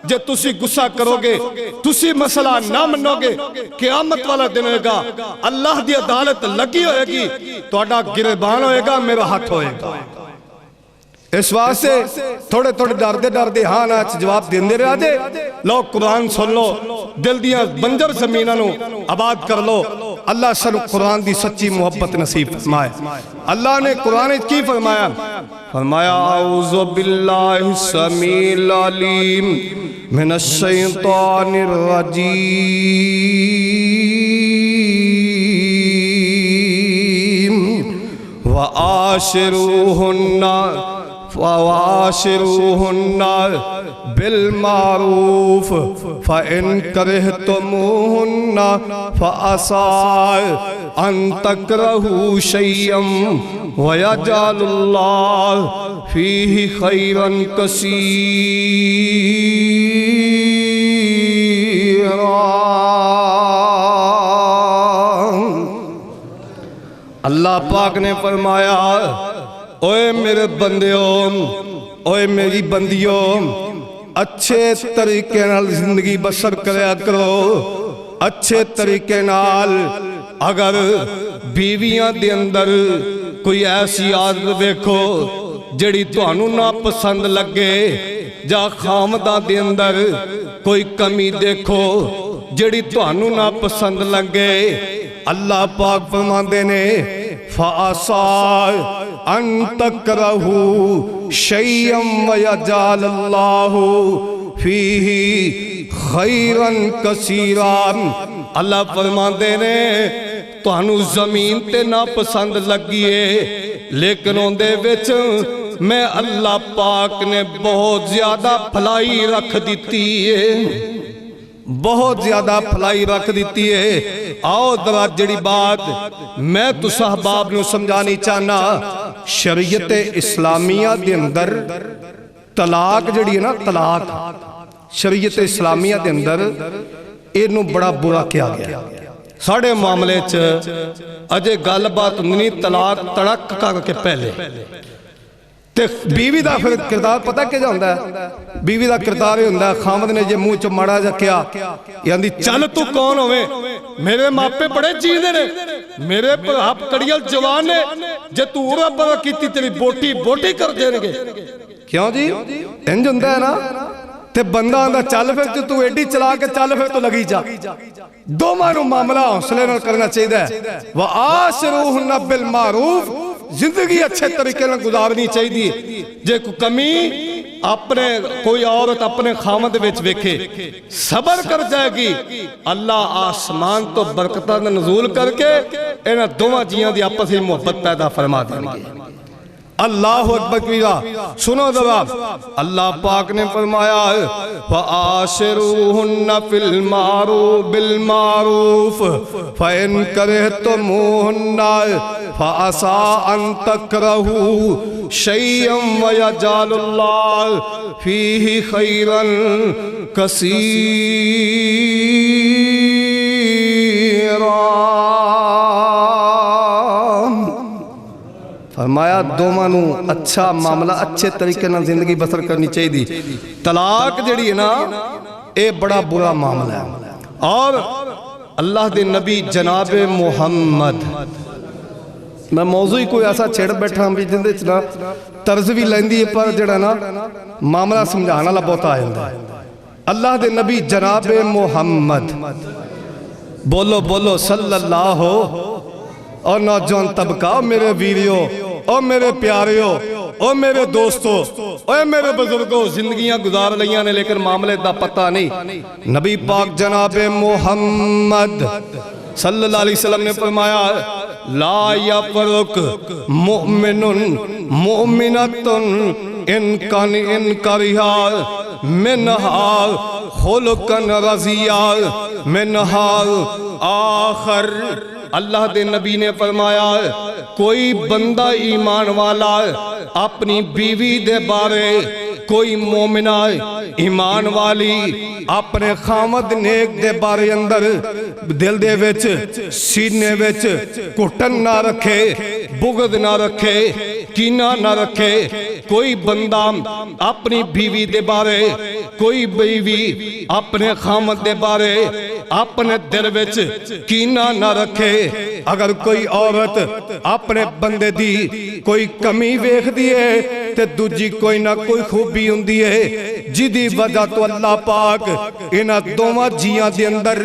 जे तुसी गुस्सा करोगे, तुसी मसला ना मनोगे, क़यामत वाला दिन होएगा, अल्लाह दी अदालत लगी होएगी, तुहाडा गिरबान होएगा, मेरा हाथ होएगा। इस वास्ते थोड़े थोड़े डरदे डरदे हाँ ना जवाब देंदे रहा जे। लो कुरान सुन लो, दिल दियां बंजर ज़मीनां नू आबाद कर लो। अल्लाह सानू कुरान दी सच्ची मोहब्बत नसीब फरमाए। अल्लाह ने कुरान विच की फरमाया? फरमाया औज़ु बिल्लाहि समील अलीम मिनश शैतानिर रजीम व आशिरूहुन्ना फ़वाशिरूहुन्ना बिलमारूफ फ़इन करहतुमूहुन्ना फ़असा अन तकरहू शय्यम वयजअलुल्लाह फ़ीहि खैरन कसीरा। अल्लाह पाक ने फरमाया, ओए मेरे बंदियों, ओए मेरी बंदियों, अच्छे तरीके नाल जिंदगी बसर करया करो। अच्छे तरीके नाल अगर बीवियां दे अंदर कोई ऐसी आदत देखो जिहड़ी तुहानू ना पसंद लगे, जा खामदां दे अंदर कोई कमी देखो जिहड़ी तुहानू ना पसंद लगे, अल्लाह पाक फरमांदे ने फ़असा अन तकरहू शय्यम वयजअलुल्लाहु फ़ीहि खैरन कसीरा। अल्लाह फरमांदे ने तुहानू जमीन ते ना पसंद लगी है, लेकिन उहदे विच मैं अल्लाह पाक ने बहुत ज्यादा भलाई रख दी है, बहुत ज्यादा भलाई रख दी है। आओ दरा जड़ी बात मैं तुस अहबाब नू समझानी चाहना, शरीयत इस्लामिया दे अंदर तलाक जड़ी है ना, तलाक शरीयत इस्लामिया दे अंदर इनू बड़ा बुरा किया गया। साढ़े मामले च अजे गलबात नहीं, तलाक तड़क करके पहले ते बीवी का फिर किरदार पता कि होंदा है? बीवी का किरदार होंदा है, खामद ने जे मुंह च माड़ा जा किया, यानी चल तू कौन होवे, मेरे मापे बड़े जींदे ने, मेरे भरा कड़ियल जवान ने, जे तू उरा पता कीती तेरी बोटी बोटी कर देंगे। क्यों जी इंज होंदा है ना? ते बंदा आंदा चल फिर तू एडी चला के चल फिर तू लगी जा। दोवां नू मामला हौसले नाल करना चाहिए। व आशिरूहुन्ना बिल मारूफ, जिंदगी अच्छे तरीके से गुजारनी चाहिए। जे कोई कमी अपने कोई औरत अपने खामद विच वेखे, सबर कर जाएगी, अल्लाह आसमान तो बरकतां दा नज़ूल करके इन्हां दोवां जियां दी आपस में मोहब्बत पैदा फरमा देंगे। अल्लाह अकबर कबीरा। सुनो जवाब, अल्लाह पाक ने फरमाया फ़आशिरूहुन्ना फिल मारूफ बिल मारूफ फ़इन करहतुमूहुन्ना फ़असा अन तकरहू शय्यम वयजअलुल्लाह फ़ीहि खैरन कसीरा। फरमाया दोवां नू अच्छा मामला अच्छे तरीके नाल जिंदगी बसर करनी चाहिए। तलाक जिहड़ी है ना, ये बड़ा बुरा मामला है। और अल्लाह दे नबी जनाब मुहम्मद। मैं मौजू ही कोई ऐसा छेड़ बैठा भी जिंदे च ना तर्ज भी लैंदी है, पर जड़ा ना मामला समझाने वाला बहुता आ जाता है। अल्लाह दे नबी जनाब मुहम्मद, बोलो बोलो सल्लल्लाहु। और नौजवान तबका, मेरे वीरियो और मेरे प्यारियो और मेरे दोस्तों और मेरे बुजुर्गों, जिंदगियां गुजार लिया ने लेकिन मामले का पता नहीं। नबी पाक जनाब मुहम्मद सल्लल्लाहु अलैहि वसल्लम ने फरमाया, ला यफरुक मुमिनुन मुमिनतुन इन करिहा मिनहा खुलकन रज़िया मिनहा आखर। अल्लाह दे नबी ने फरमाया, कोई बंदा ईमान वाला अपनी बीवी दे बारे, कोई मोमिना ईमान वाली अपने खामद नेक दे बारे अंदर दिल दे विच सीने विच घुटन ना रखे, बुगद ना रखे, कीना ना रखे। कोई बंदा अपनी बीवी दे बारे, कोई बीवी अपने खामद दे बारे अपने दिल विच कीना ना रखे। अगर कोई औरत अपने बंदे दी कोई कमी वेखदी है ते दूजी कोई ना कोई खूबी हुंदी है, जिदी वजह तो अल्लाह पाक इन्हां दोवां जियां दे अंदर,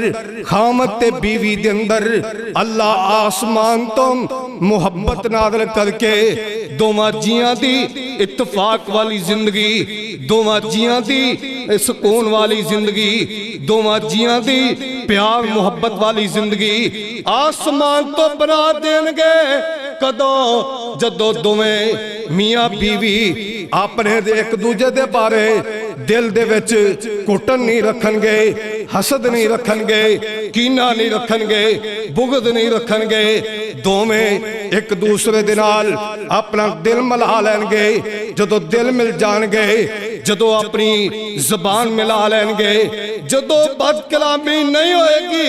खामद ते बीवी दे अंदर अल्लाह आसमान तो मुहब्बत नाज़िल करके दोवां जियां दी इत्तफाक वाली जिंदगी, दोवां जियां दी सुकून वाली जिंदगी, दोवां जियां दी प्यार मुहब्बत वाली जिंदगी आसमान तो बना देंगे। कदों जदों दोवें मियाँ बीवी अपने एक दूजे दे बारे दिल दे विच घुटन नहीं रखणगे, हसद नहीं रखणगे, कीना नहीं रखणगे, बुगद नहीं रखणगे। दोवें एक दूसरे दे नाल अपना दिल मिला लैणगे। जदों दिल मिल जाणगे, जदों अपनी जबान मिला लैणगे, जदों बद कलामी नहीं होएगी,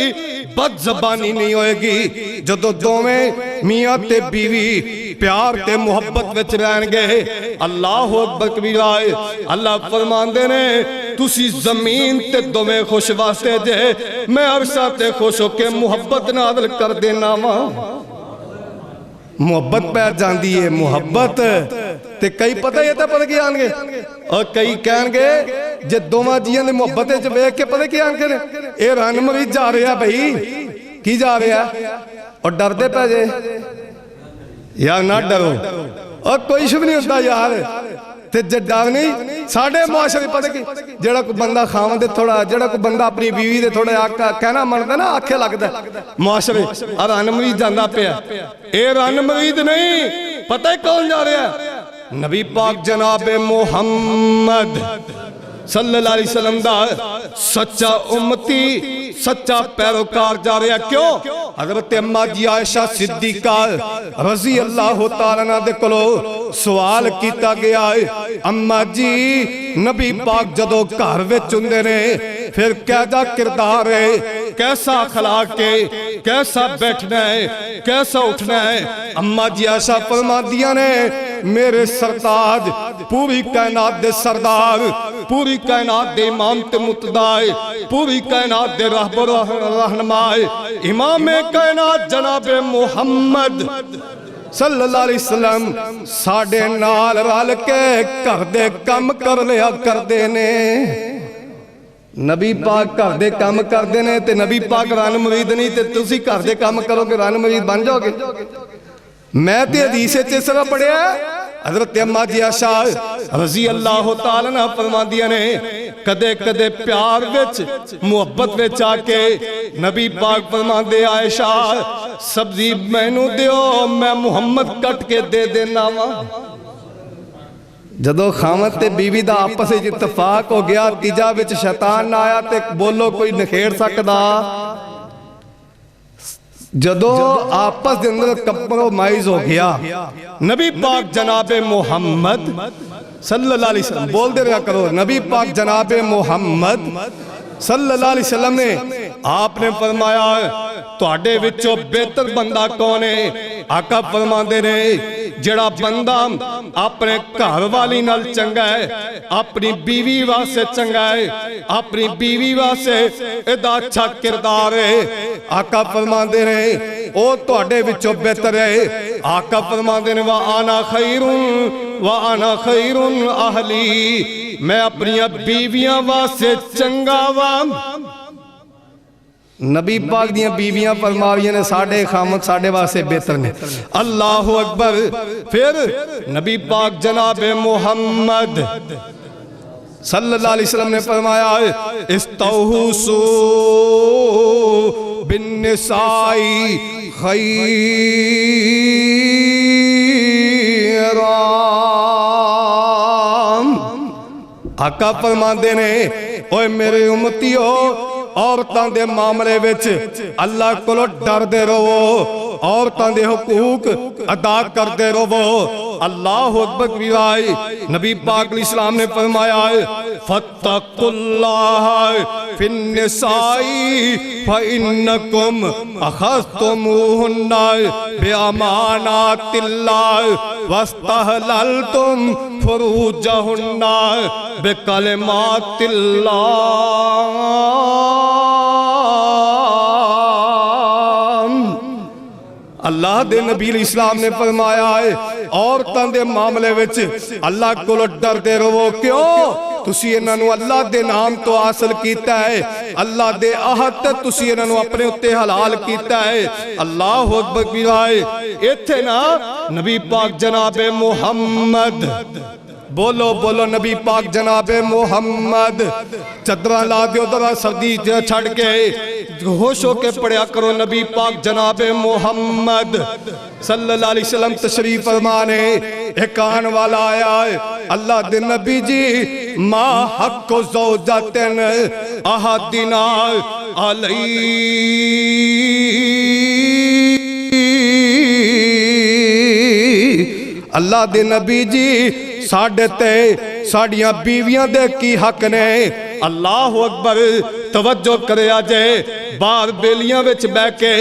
बद जबानी नहीं होएगी, जदों दोवें मियाँ ते बीवी प्यार ते मुहब्बत विच रहणगे। अल्लाह अकबर कबीरा। अल्लाह फरमांदे ने, तुसी जमीन ते दोवें खुश वास्ते जे, मैं अरशा ते खुश होके मुहब्बत नाज़िल कर देना वा। मुहब्बत पै जाती है, मुहब्बत ते कई पता ही तो पता की आएंगे, और कई कहेंगे जे दोवां जियां दी मुहब्बत वेख के पता की आएंगे ने, ये रन मरीज जा रहा भाई, की जा रहा और डरते पै जे यार, ना डरो और कोई शुभ नहीं होता यार। ते जे डर नहीं साढ़े मुआशरे पता की, जेड़ा कोई बंदा खावन दे थोड़ा, जेड़ा कोई बंदा अपनी बीवी दे थोड़ा कहना मनदा ना, आखे लगदा मुआशरे रन मरीज जांदा पिया। ये रन मरीज नहीं, पता है कौन जा रहा है? नबी पाक जनाब मुहम्मद सल्लल्लाहु अलैहि वसल्लम दा सच्चा उम्मती, सच्चा पैरोकार जा रहा। क्यों? हज़रत अम्मा जी आयशा सिद्दीका रज़ी अल्लाह तआला अन्हा दे कोलो सवाल किया गया, अम्मा जी नबी पाक जदों घर विच हुंदे ने फिर कैसा किरदार है, कैसा अखलाक है, कैसा बैठना है, कैसा उठना है? अम्मा जी आयशा फरमादियां ने, मेरे सरताज पूरी कायनात दे सरदार, पूरी कायनात दे इमाम ते मुतदाए, पूरी कायनात दे रहबर रहनुमाए, इमाम कायनात जनाब मुहम्मद सल्लल्लाहु अलैहि वसल्लम साडे नाल रल के घर दे कम कर लिया करदे ने। नबी पाक घर दे कम करदे ने ते नबी पाक रन मुरीद नहीं, ते तुसी घर दे कम करोगे रन मुरीद बन जाओगे। मैं ते हदीस च इस तरह पढ़िया, हज़रत अम्मा जी आयशा रज़ी अल्लाह तआला अन्हा फरमांदियां ने, कदे कदे प्यार विच मुहब्बत विच आके नबी पाक फरमांदे, आयशा सब्जी मैनू दियो, मैं मुहम्मद कट के दे देना वा। जदों खामद ते बीवी दा आपस विच इत्तफाक हो गया, तीजा विच शैतान ना आया ते बोलो कोई नखेड़ सकदा। जदों आपस दे अंदर कंप्रोमाइज हो गया, नबी पाक जनाबे मुहम्मद सल्लल्लाहु अलैहि वसल्लम, बोल दे रहा करो, नबी पाक जनाबे मुहम्मद सल्लल्लाहु अलैहि वसल्लम ने आपने फरमाया, तुहाडे विचों बेहतर बंदा कौन है? आका फरमांदे ने, जिहड़ा बंदा अपने घर वाली नाल चंगा है, अपनी बीवी वास्ते चंगा है, अपनी बीवी वास्ते इहदा अच्छा किरदार है, आका फरमांदे ने ओ तुहाडे विचों बेहतर है। आका फरमांदे ने वा आना खैरुन अहली, मैं अपनी बीवियां वास्ते चंगा वा। नबी पाक दियां बीवियां फरमावियां ने साडे खामद साडे वास्ते बेहतर ने। अल्लाहु अकबर। फिर नबी पाक जनाबे मोहम्मद सल्लल्लाहु अलैहि वसल्लम ने फरमाया इस्तौसू बिन्निसाई खैरा। आका फरमांदे ने ओए मेरे उम्मतियो औरतां दे मामले विच अल्लाह कोलों डरदे रहो, औरतां दे हुकूक अदा करदे रहो। अल्लाहु अकबर बिराई। नबी पाक अलैहिस्सलाम ने फरमाया फत्तकुल्लाह फिन्निसाई फइन्नकुम अखज़्तुमूहुन्ना बिअमानातिल्लाह वस्तहलल्तुम फुरूजहुन्ना बिकलिमातिल्लाह। अल्लाह दे नबी इस्लाम ने फरमाया है औरतां दे मामले विच अल्लाह कोलों डरदे रहो। क्यों? तुसी इन्हां नूं अल्लाह दे नाम तो हासिल कीता है, अल्लाह दे आहद ते तुसी इन्हां नूं अपने उत्ते हलाल कीता है। अल्लाहु अकबर बिराए। इत्थे ना नबी पाक जनाबे मोहम्मद, बोलो बोलो नबी पाक जनाबे मोहम्मद। चदरा ला दियो दरा सर्दी छड़ के होश होके पढ़िया करो नबी पाक जनाबे मोहम्मद सल्लल्लाहु अलैहि वसल्लम तशरीफ फरमाने। एक आने वाला आया है अल्लाह दे नबी जी मा हक़्क़ु ज़ौजतिन अहदिना अलैहि। अल्लाह दे नबी जी साडे ते साडियां बीवियां दे की हक ने। अल्लाहु अकबर। तवज्जो करे जे बाहर बेलियां विच बैठ के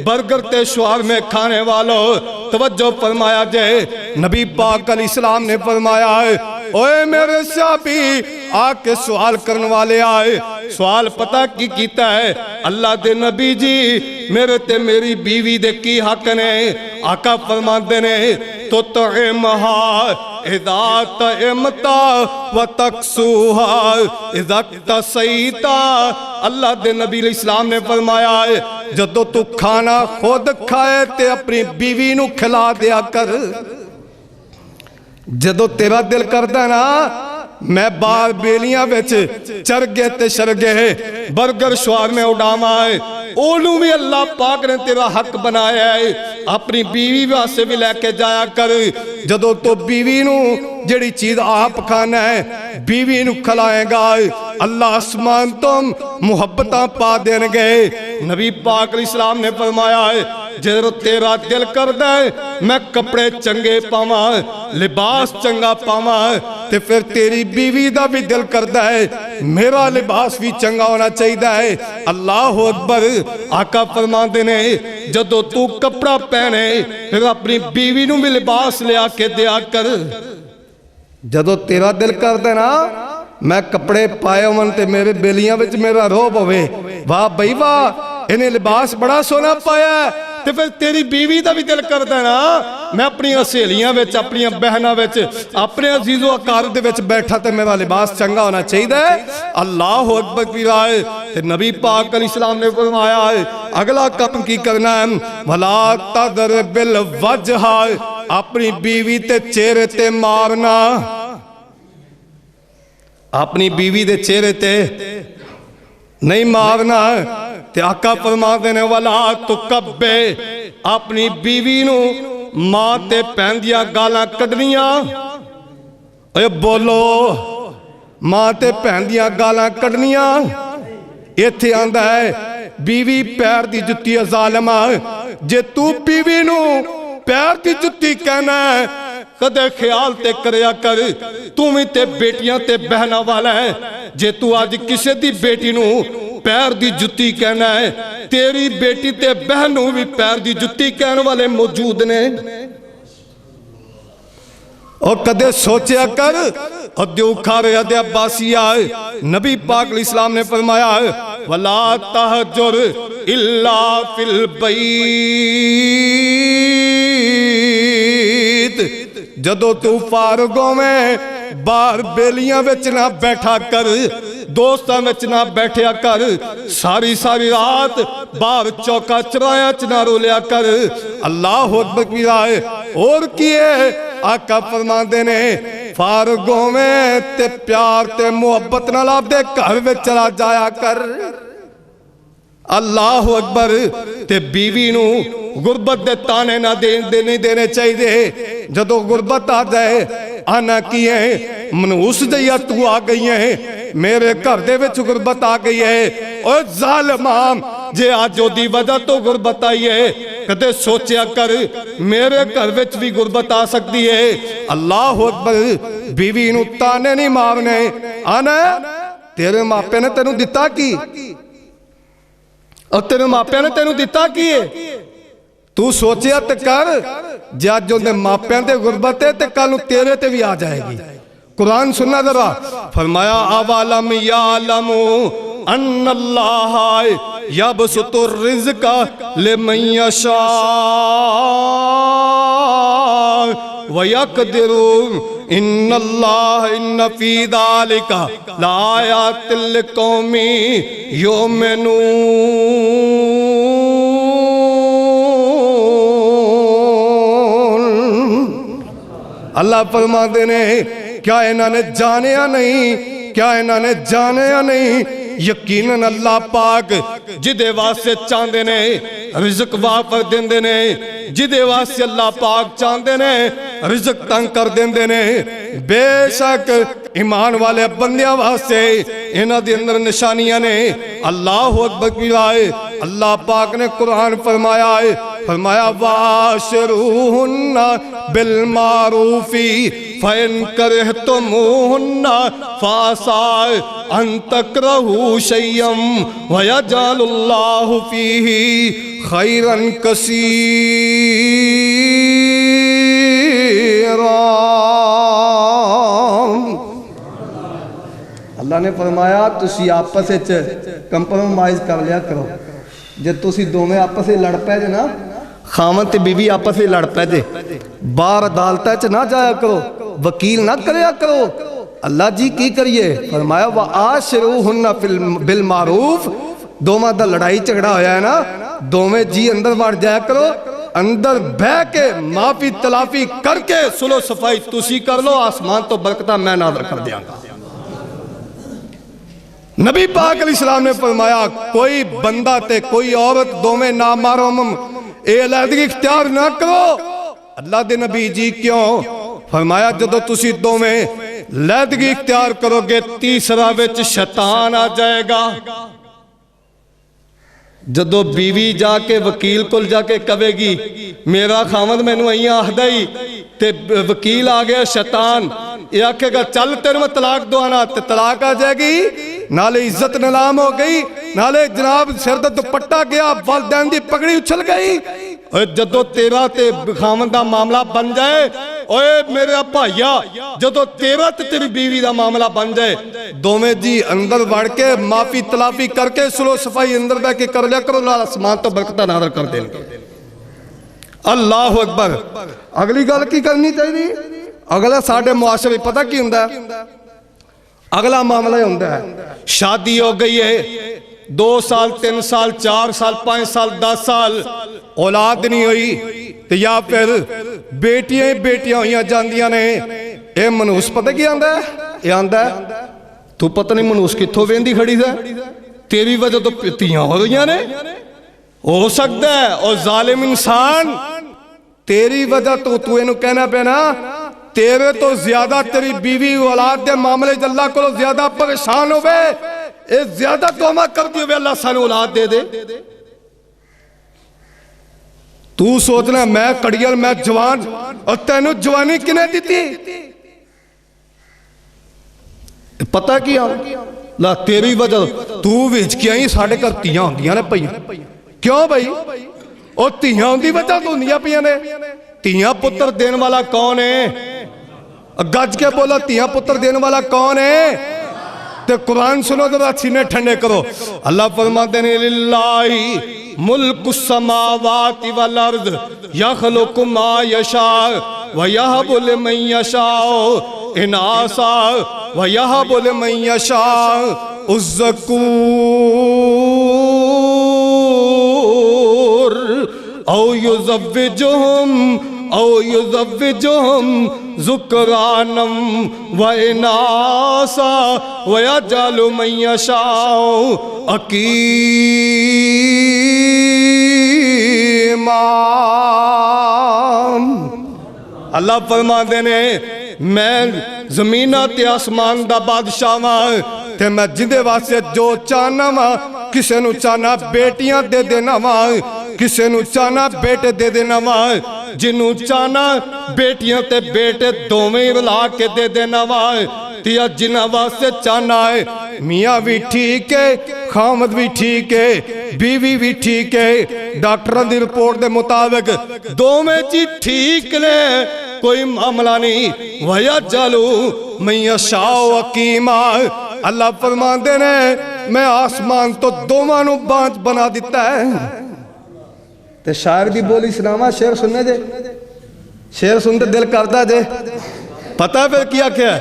बर्गर ते शवारमे खाने वालों तवज्जो फरमाया जे नबी पाक अलैहिस्सलाम ने फरमाया ओए मेरे साहबी आके सवाल करने वाले आए। सवाल पता की कीता है? अल्लाह दे नबी जी मेरे ते मेरी बीवी दे की हक ने। आका फरमाते ने तो तइमहा इज़ा तइमता व तक्सूहा इज़ा तसईता। अल्लाह दे नबी इस्लाम ने फरमाया है जदों तू खाना खुद खाए ते अपनी बीवी नू खिला दिया कर। जदों तेरा दिल करदा ना मैं बाहर बेलियां विच चरगे ते शरगे बर्गर शवारमे उड़ावा है, ओनू भी अल्लाह पाक ने तेरा हक बनाया है। अपनी बीवी वास्ते भी लैके जाया कर। जदों तो बीवी नू जेड़ी चीज आप खाना है बीवी नू खिलाएगा अल्लाह आसमान तो मुहब्बतां पा देंगे। नबी पाक अलैहिस्सलाम ने फरमाया है जो तेरा दिल करदा है मैं कपड़े चंगे पावा लिबास चंगा पावा ते फिर तेरी बीवी दा भी दिल करदा है मेरा लिबास भी चंगा होना चाहिए है। अल्लाहु अकबर। आका फरमाते ने जदों तू कपड़ा पहने फिर अपनी बीवी नू भी लिबास लिया के दिया कर। जदों तेरा दिल करदा ना मैं कपड़े पाए होवन ते मेरे बेलियां विच मेरा रोब होवे, वाह बई वाह इन्हें लिबास बड़ा सोना पाया, ते फिर तेरी बीवी का भी दिल करदा ना मैं अपनी सहेलियां विच अपनी बहनां विच अपने अजीजो अकारब दे विच बैठा ते मेरा लिबास चंगा होना चाहिए। अल्लाहु अकबर की राय। ते नबी पाक अलैहिस्सलाम ने फरमाया है अगला काम की करना है भला तदर बिल वजहा अपनी बीवी ते चेहरे ते मारना। अपनी बीवी दे चेहरे ते नहीं मारना। ते आका फरमाते ने वाला तू कब्बे अपनी बीवी नू मां ते भैन दियां गालां कढनियां। ओए बोलो मां ते भैन दियां गालां कढनियां। इत्थे आंदा है बीवी पैर दी जुत्ती ज़ालिमा। जे तू बीवी नू पैर दी जुत्ती कहना है कदे ख्याल ते करया कर तू भी ते बेटियां ते बहना वाला है। जे तू अज किसी दी बेटी नू पैर दी जुत्ती कहना है तेरी बेटी ते बहन नू भी पैर दी जुत्ती कहने वाले मौजूद ने। और कदे सोचा कर उखारे अदे अब्बासिया नबी पाक इस्लाम ने फरमाया वला तहजुर इल्ला फिल बैत, जदों तू फारगो में बाहर बेलियां विच ना बैठा कर, दोस्तां विच ना बैठया कर, सारी सारी रात बाहर चौका चौराया च ना रोलिया कर। अल्लाह अकबर की राय और किए आका फरमाते ने फारगो में ते प्यार ते मुहब्बत नाल आपदे घर विच चला जाया कर। अल्लाह अकबर। ते बीवी नू गुरबत दे ताने ना नहीं देने चाहिए। जदों गुरबत आ जाए आना की है मनूस जइया तू आ गई है, मेरे घर दे विच गुरबत आ गई है। और जालिमा जे अज ओदी वजह तो गुरबत आई है, कदे सोचा कर मेरे घर विच भी गुरबत आ सकती है। अल्लाह अकबर। बीवी नू ताने नहीं मारने। आना तेरे मापे ने तेनू दिता की, और तेरे मापिया ने तेनू दिता की है? तू सोचिया ते कर, जज उन्हें मापिया ते गुरबत है ते कल तेरे ते भी आ जाएगी। कुरान सुनना जरा। फरमाया अवालम यालमु अन्नल्लाह यबसुतुर रिज़्क़ लिमन यशा व यक़दिरु इन्नल्लाह इन्न फी ज़ालिका लायातिल लिक़ौमि युमिनून। अल्लाह फरमाते ने क्या इन्होंने जानिया नहीं, क्या इन्होंने जानिया नहीं, यकीनन अल्लाह पाक जिदे वास्ते चाहते ने रिज़्क वापर देंदे ने, जिदे वास्ते अल्लाह पाक चाहते ने रिज़्क तंग कर देंदे ने। बेशक ईमान वाले बंदियां वास्ते इन्हां दे अंदर निशानियां ने। अल्लाह अकबर की राय अल्लाह पाक ने कुरान फरमाया है, फरमाया वाशिरूहुन्ना बिल मारूफी फ़इन करहतुमुहुन्ना फ़असा अन तकरहू शय्यन व यजअलुल्लाहु फ़ीही खैरन कसीरा। अल्लाह ने फरमाया तुसी आपस विच कंप्रोमाइज़ कर लिया करो। जे तुसी दोवें आपस में लड़ पै जे ना, खामन ते बीवी आपस में लड़ पै जे, बाहर अदालत च ना जाया करो, वकील ना करया करो। अल्लाह जी की करिए? फरमाया व आशिरूहुन्ना बिल मारूफ। दोवां दा लड़ाई झगड़ा होया है ना, दोवें जी अंदर वड़ जाया करो, अंदर बह के माफी तलाफी करके सुलो सफाई तुसी कर लो, आसमान तो बरकत मैं नाज़िल कर दियांगा। नबी पाक अलैहिस्सलाम ने फरमाया कोई बंदा ते कोई औरत दोवें ना मारो अलहदगी इख्तियार ना करो। अल्लाह दे नबी जी क्यों? फरमाया जदों तुसी दोवें लहदगी इख्तियार करोगे तीसरा विच शैतान आ जाएगा। जदों बीवी जाके वकील को जाके कहेगी मेरा खामद मैनू अं आखदा ही, ते वकील आ गया शैतान, ये आखेगा चल तेरे मैं तलाक दवाना, ते तलाक आ जाएगी, नाले इज्जत नीलाम हो गई, नाले जनाब सिर दा दुपट्टा गया, वालिदैन दी पगड़ी उछल गई। जदों तेरा ते खामद दा मामला बन जाए, ओए मेरा भाईया जदों तेरा ते तेरी बीवी दा मामला बन जाए, दोवें जी अंदर वड़ के माफी तलाफी करके सुलो सफाई अंदर बह के कर लिया करो, आसमान तो बरकत नाज़िल कर देंगे। अल्लाह अकबर। अगली गल की करनी चाहिए? अगला साडे मुआशरे पता की हुंदा है? अगला मामला होता है शादी हो गई है, 2 साल 3 साल 4 साल 5 साल 10 साल औलाद नहीं हुई, तो या फिर बेटियां ही बेटियां हुई जांदियां ने। यह मनूस पता की आंदा है? यह आंदा है तू पता नहीं मनूस कित्थों वेंदी खड़ी है, तेरी वजह तो तियां हो रही ने। हो सकता है और जालिम इंसान तेरी वजह तो तू इनू कहना पैना तेरे तो ज्यादा तेरी बीवी औलाद के मामले अल्लाह को ज्यादा परेशान हो गए, ज्यादा तोहमा करती हो अल्लाह सानू औलाद दे दे। तू सोचना मैं कड़ियल मैं जवान, और तेनू जवानी किने दी? पता की ला तेरी वजह तू वेच के आई, साढ़े घर तियां होंदियां ने पईयां। क्यों भाई? और तियां दी वजह तो होंदियां पईयां ने। तियां पुत्र देने वाला कौन है? गज के बोलो तिया पुत्र देने वाला कौन है? ते कुरान सुनो तो सीने ठंडे करो। अल्लाह फरमाते हैं लिल्लाही मुल्कु समावाति वल अर्द यखलुकु मा यशा व यहबु लिमन यशा इनासा व यहबु लिमन यशा उज़्ज़कूर औ युज़व्विजुहुम ज़ुकरानम व इनासा व यजअलु मन यशाउ अकीमा। अल्लाह फरमाते ने मैं जमीना ते आसमान दा बादशाह वां ते मैं जिंदे वास्ते जो चाहना वा किसे नू चाहना बेटियां दे देना वा किसे नू चाहना बेटे दे देना वा जिन्नू चाहना बेटियां ते बेटे दोवें रला के दे देना वा तिया जिन्हां वास्ते चाहना है मियाँ भी ठीक है खामद भी ठीक है बीवी भी ठीक है डॉक्टरों की रिपोर्ट के मुताबिक दोवें जी ठीक ने कोई मामला नहीं। वया जालू मैया शाह हकीमा अल्लाह फरमाते ने मैं आसमान तो दोवां नू बांझ बना दिता है। ते शायर की बोली सुनावा शेर सुनने जे शेर सुनते दिल करता जे पता फिर क्या क्या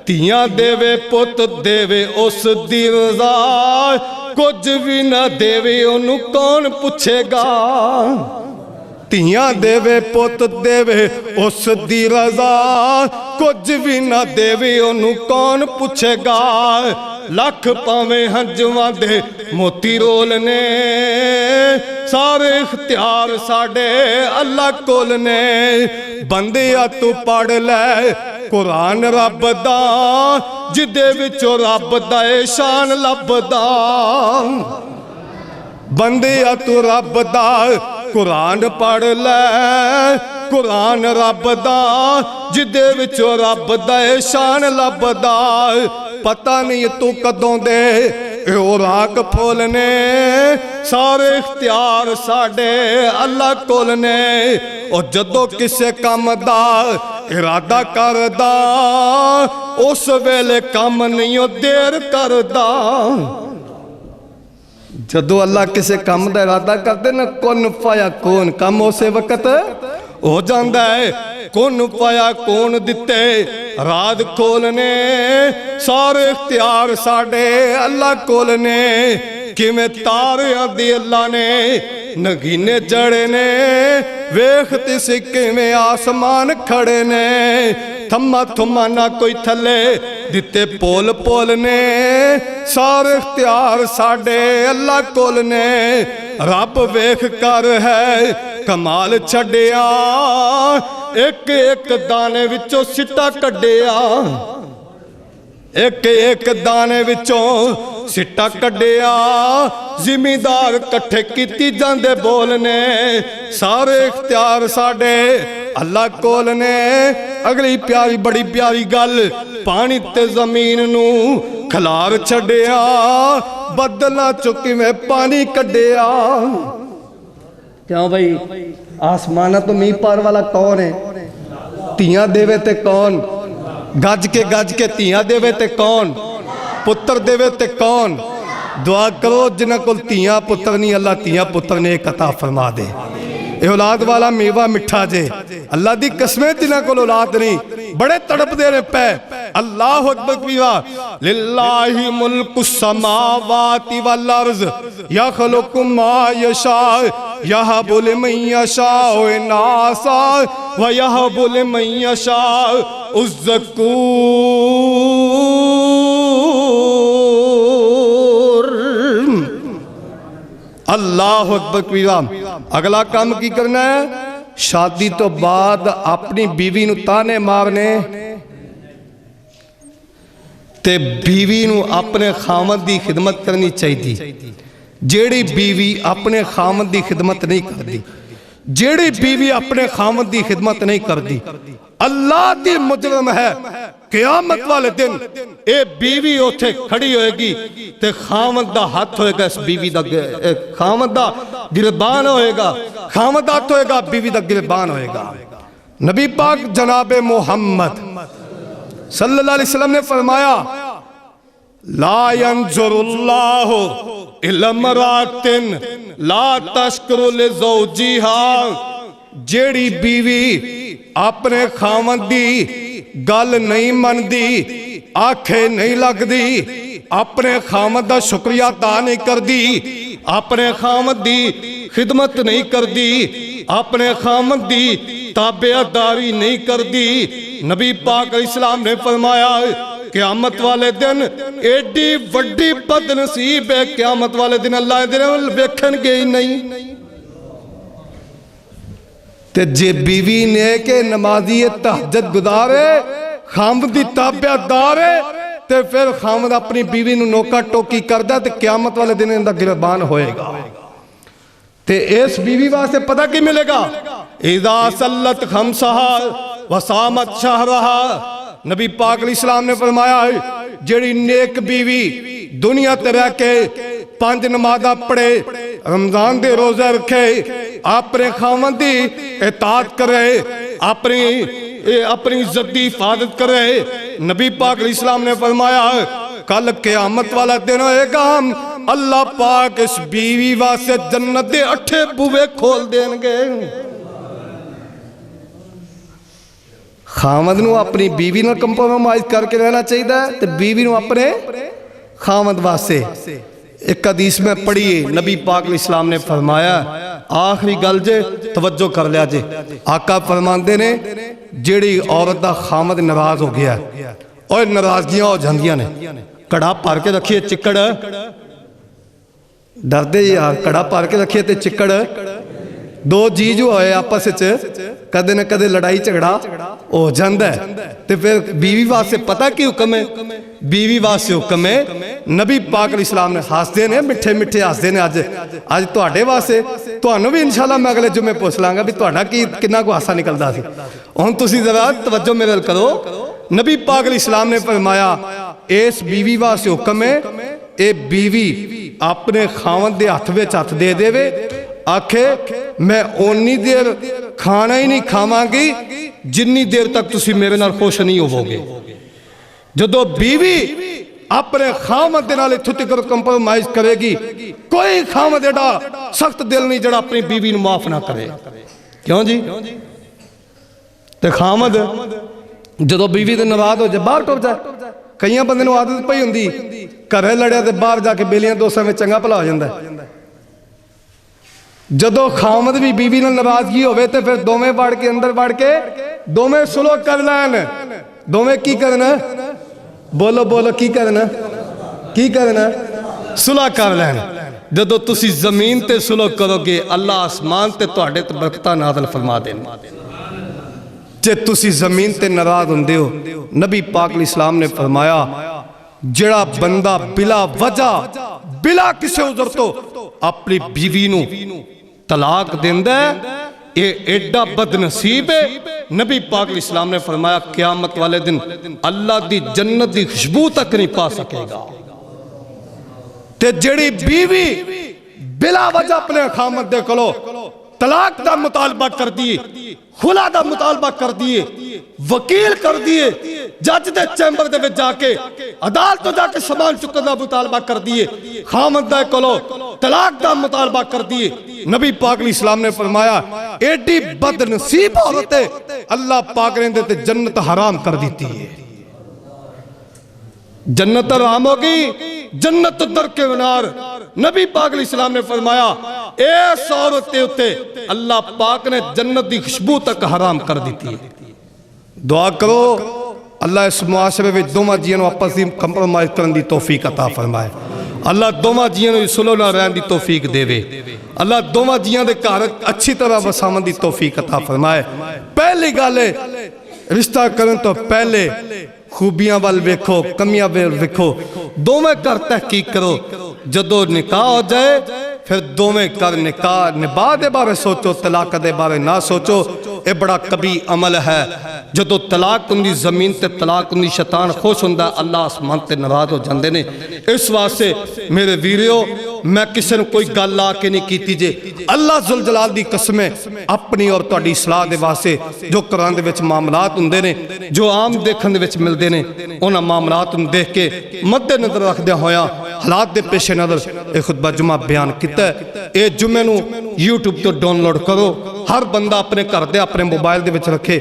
तियां देवे पुत देवे उस दी रज़ा कुछ भी ना देवे ओनू कौन पूछेगा। तियां देवे पुत देवे उस दी रज़ा कुछ भी ना देवे ओनू कौन पूछेगा। लख पावे हंजवां दे मोती रोल ने सारे इख्तियार साडे अल्लाह कोल ने। बंदिया तू पढ़ ले कुरान रब दा जिदे विचों रब दा शान लभदा। बंदिया तू रब दा कुरान पढ़ ले कुरान रब दा जिदे विचों रब दा शान लभदा। पता नहीं तू कदों दे राक फुलने सारे इख्तियार साडे अल्लाह कोल ने। और जदों किसे काम दा इरादा करदा उस वेले काम नहीं देर करदा। जदों अल्लाह किसे काम दा इरादा करदे ना कुन फाया कौन काम उस वक्त हो जाता है। कौन पाया कौन दिते राज खोलने सारे इख्तियार साडे अल्लाह कोल ने। किवें तारियां दी अल्लाह ने नगीने जड़े ने वेखते सी किवें आसमान खड़े ने। थम्मा थुम्मा ना कोई थले दिते पोल पोल ने सारे इख्तियार साडे अल्लाह कोल ने। रब वेख कर है कमाल छड़िया एक एक दाने विचों सिट्टा कड्डिया। एक एक दाने विचों सिट्टा कड्डिया। जिमीदार कट्ठे कीती जांदे बोलने सारे इख्तियार साडे अल्लाह कोल ने। अगली प्यारी बड़ी प्यारी गल पानी ते जमीन नू खलार छड्डिया बदलां चों किवें पानी कड्डिया। क्यों भाई आसमाना तो मीह पार वाला कौन है? तियां देवे ते कौन? गज के तियां देवे ते कौन? पुत्र देवे ते कौन? दुआ करो जिन्हां कोल तियां पुत्र नहीं अल्लाह तियां पुत्र ने अता फरमा दे। औलाद वाला मेवा मिठा जे अल्लाह दी कसमें जिन्हां कोल औलाद नहीं बड़े तड़पदे ने पै। अल्लाहु अकबर कबीरा लिल्लाहि मुल्कु समावाति वल अर्ज़ यखलुकु मा यशा यहबु लिमन यशा इनासा व यहबु लिमन यशा उज़्ज़कूर। अल्लाह अकबर कबीरा। अगला काम की करना है शादी तो बाद अपनी बीवी नू ताने मारने ते बीवी नू अपने खामद की खिदमत करनी चाहिए। जेड़ी बीवी अपने खामद की खिदमत नहीं करती जेड़ी बीवी अपने खामद की खिदमत नहीं करती अल्लाह दी मुजरम है। क़यामत वाले दिन ए बीवी उथे खड़ी होएगी ते खामद दा हाथ होएगा इस बीवी दा खामद दा गिरबान होएगा। खामद हाथ होएगा बीवी दा गिरबान होएगा। नबी पाक जनाबे मोहम्मद सल्लल्लाहु अलैहि वसल्लम ने फरमाया, ला यंजुरुल्लाहु इला मरातिन ला तशकुरु लिज़ौजिहा। जेड़ी बीवी अपने खावंद दी गल नहीं मनदी, आखे नहीं लगदी, अपने खावंद दा शुक्रिया अदा नहीं करदी, अपने खावंद दी खिदमत नहीं करदी, अपने खावंद दी ताबेदारी नहीं करदी, नबी पाक इस्लाम ने फरमाया क़यामत वाले दिन एडी वड्डी बदनसीब है, क़यामत वाले दिन अल्लाह दे वेखणगे ही नहीं। ते जे बीवी ने के नमाजी तहज्जुद गुजारे, खामद दी ताबेदार है, ते फिर खामद अपनी बीवी नूं नोका टोकी करदा ते क़यामत वाले दिन इहदा गिरबान होएगा। ते इस बीवी वास्ते पता की मिलेगा, इज़ा सल्लत खमसहा वसामत शहरहा। नबी पाक इस्लाम ने फरमाया जेड़ी नेक बीवी दुनिया ते रह के 5 नमाज़ां पढ़े, रमजान दे रोजे रखे, अपने खावंद दी इताअत करे, अपनी इज्जत की हिफाजत करे, नबी पाक इस्लाम ने फरमाया कल क़यामत वाला दिन होएगा, अल्लाह पाक इस बीवी वास्ते जन्नत दे 8 बूहे खोल देंगे। खावंद नूं अपनी बीवी नाल कंप्रोमाइज करके रहना चाहिए, ते बीवी नूं अपने खावंद वास्ते। एक हदीस में पढ़िए, नबी पाक इस्लाम ने फरमाया, आखिरी गल जे तवज्जो कर लिया जे, आका फरमाते ने जेड़ी औरत दा खावंद नाराज हो गया और नाराजगियां हो जांदियां ने, कड़ा भर के रखिए चिक्कड़, डरदे यार, कड़ा भर के रखिए ते चिक्कड़, दो जी जो होए आपस कदे न कदे लड़ाई झगड़ा हो जाता है। तो फिर बीवी वास्ते पता की हुक्म है, बीवी वास्ते हुक्म है, नबी पाक इस्लाम ने हसदे ने, मिठे मिठे हसदे ने। अज तुहाडे वास्ते तुहानू भी इंशाअल्लाह मैं अगले जुम्मे पूछ लांगा भी तुहाडा की कितना को हासा निकलदा सी। हुण तुसीं जरा तवज्जो मेरे नाल करो, नबी पाक इस्लाम ने फरमाया इस बीवी वास्ते हुक्म है, ये बीवी अपने खावंद दे हथ विच हथ दे देवे, आखे मैं ओनी देर खाना ही नहीं खावांगी जिन्नी देर तक तुसी मेरे नाल खुश नहीं होवोगे। जदों बीवी अपने खावंद दे नाल इत्थों तक कंप्रोमाइज करेगी, कोई खावंद एडा सख्त दिल नहीं जड़ा अपनी बीवी नूं माफ ना करे। क्यों जी? ते खावंद जदों बीवी ते नाराज हो जाए बाहर टुर जाए। कई बंदे नूं आदत पई हुंदी घरे लड़िया ते बाहर जाके बेलियां दोस्तां में चंगा भला हो जांदा है। जदों खावंद भी बीवी नाल नाराजगी होवे ते फिर दोवें वड़ के अंदर वड़ के दोवें सुलह कर लैन। दोवें की करना? बोलो बोलो की करना? की करना? सुलह कर लैन। जदों तुसी जमीन ते सुलह करोगे अल्लाह आसमान ते तुहाडे ते बरकतां नाज़िल फरमा देना। जे तुसी जमीन ते नाराज हुंदे हो, नबी पाक इस्लाम ने फरमाया जेड़ा बंदा बिला वजह बिला किसी उज़र तो अपनी बीवी नूं तलाक देंदा है, ये एडा बदनसीब है। नबी पाक इस्लाम ने फरमाया क़यामत वाले दिन अल्लाह दी जन्नत दी खुशबू तक नहीं पा सकेगा। ते जेड़ी बीवी बिला वजह अपने खामद दे कोलो तलाक दा मुतालबा कर दिए, खुला दा मुतालबा कर दिए, वकील कर दिए, जज दे चैंबर दे विच जाके अदालत तो जाके समान चुकन दा मुतालबा कर दिए, खामद दे कोलो तलाक दा मुतालबा कर दिए। नबी पाक इस्लाम ने फरमाया एडी बदनसीब औरत है, अल्लाह पाक ने दे ते जन्नत हराम कर दी है। जन्नत हराम होगी, जन्नत दरके नार। नबी पाक इस्लाम ने फरमाया इस औरत के उत्ते अल्लाह पाक ने जन्नत की खुशबू तक हराम कर दी है। दुआ करो अल्लाह इस मुआशरे में दोवां जियां आपस में कंप्रोमाइज करने की तौफीक अता फरमाए। अल्लाह दोवां जियां सुलह नाल रहने की तौफीक देवे। अल्लाह दोवां जियां दे घर अच्छी तरह वसावन की तौफीक अता फरमाए। पहली गल है रिश्ता करने तो पहले खूबियां वाल वेखो, कमियां वाल वेखो, दोवें घर तहकीक करो। जदों निकाह हो जाए फिर दोवें कर निकाह निभा दे बारे सोचो, तलाक दे बारे ना सोचो। ये बड़ा कभी अमल है। जदों तलाक हुंदी ज़मीन ते तलाक हुंदी शैतान खुश हुंदा अल्लाह आसमान ते नाराज़ हो जाते हैं। इस वास्ते मेरे वीरियो मैं किसी ने कोई गल ला के नहीं की जे अल्लाह जुल जलाल दी कसम अपनी और तुहाडी सलाह दे वास्ते जो कुरान दे विच मामलात हुंदे ने जो आम देखण दे विच मिलदे ने उन्हां मामलात नूं देख के मद्देनज़र रखदे होया हालात के पेशे नज़र यह खुतबा जुमा बयान किया। ये जुमे नूं यूट्यूब तो डाउनलोड करो, हर बंदा अपने घर दे अपने मोबाइल दे विच रखे,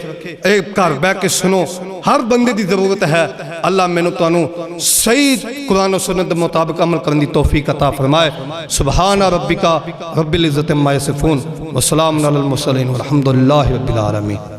एक घर बह के सुनो। हर बंदे की जरूरत है। अल्लाह मैनू तुहानू सही कुरान और सुन्नत के मुताबिक अमल करने की तौफीक अता फरमाए। सुबहान रब्बिका रब्बिल इज्जति अम्मा यसिफून व सलामुन अलल मुरसलीन वल्हम्दुलिल्लाहि रब्बिल आलमीन।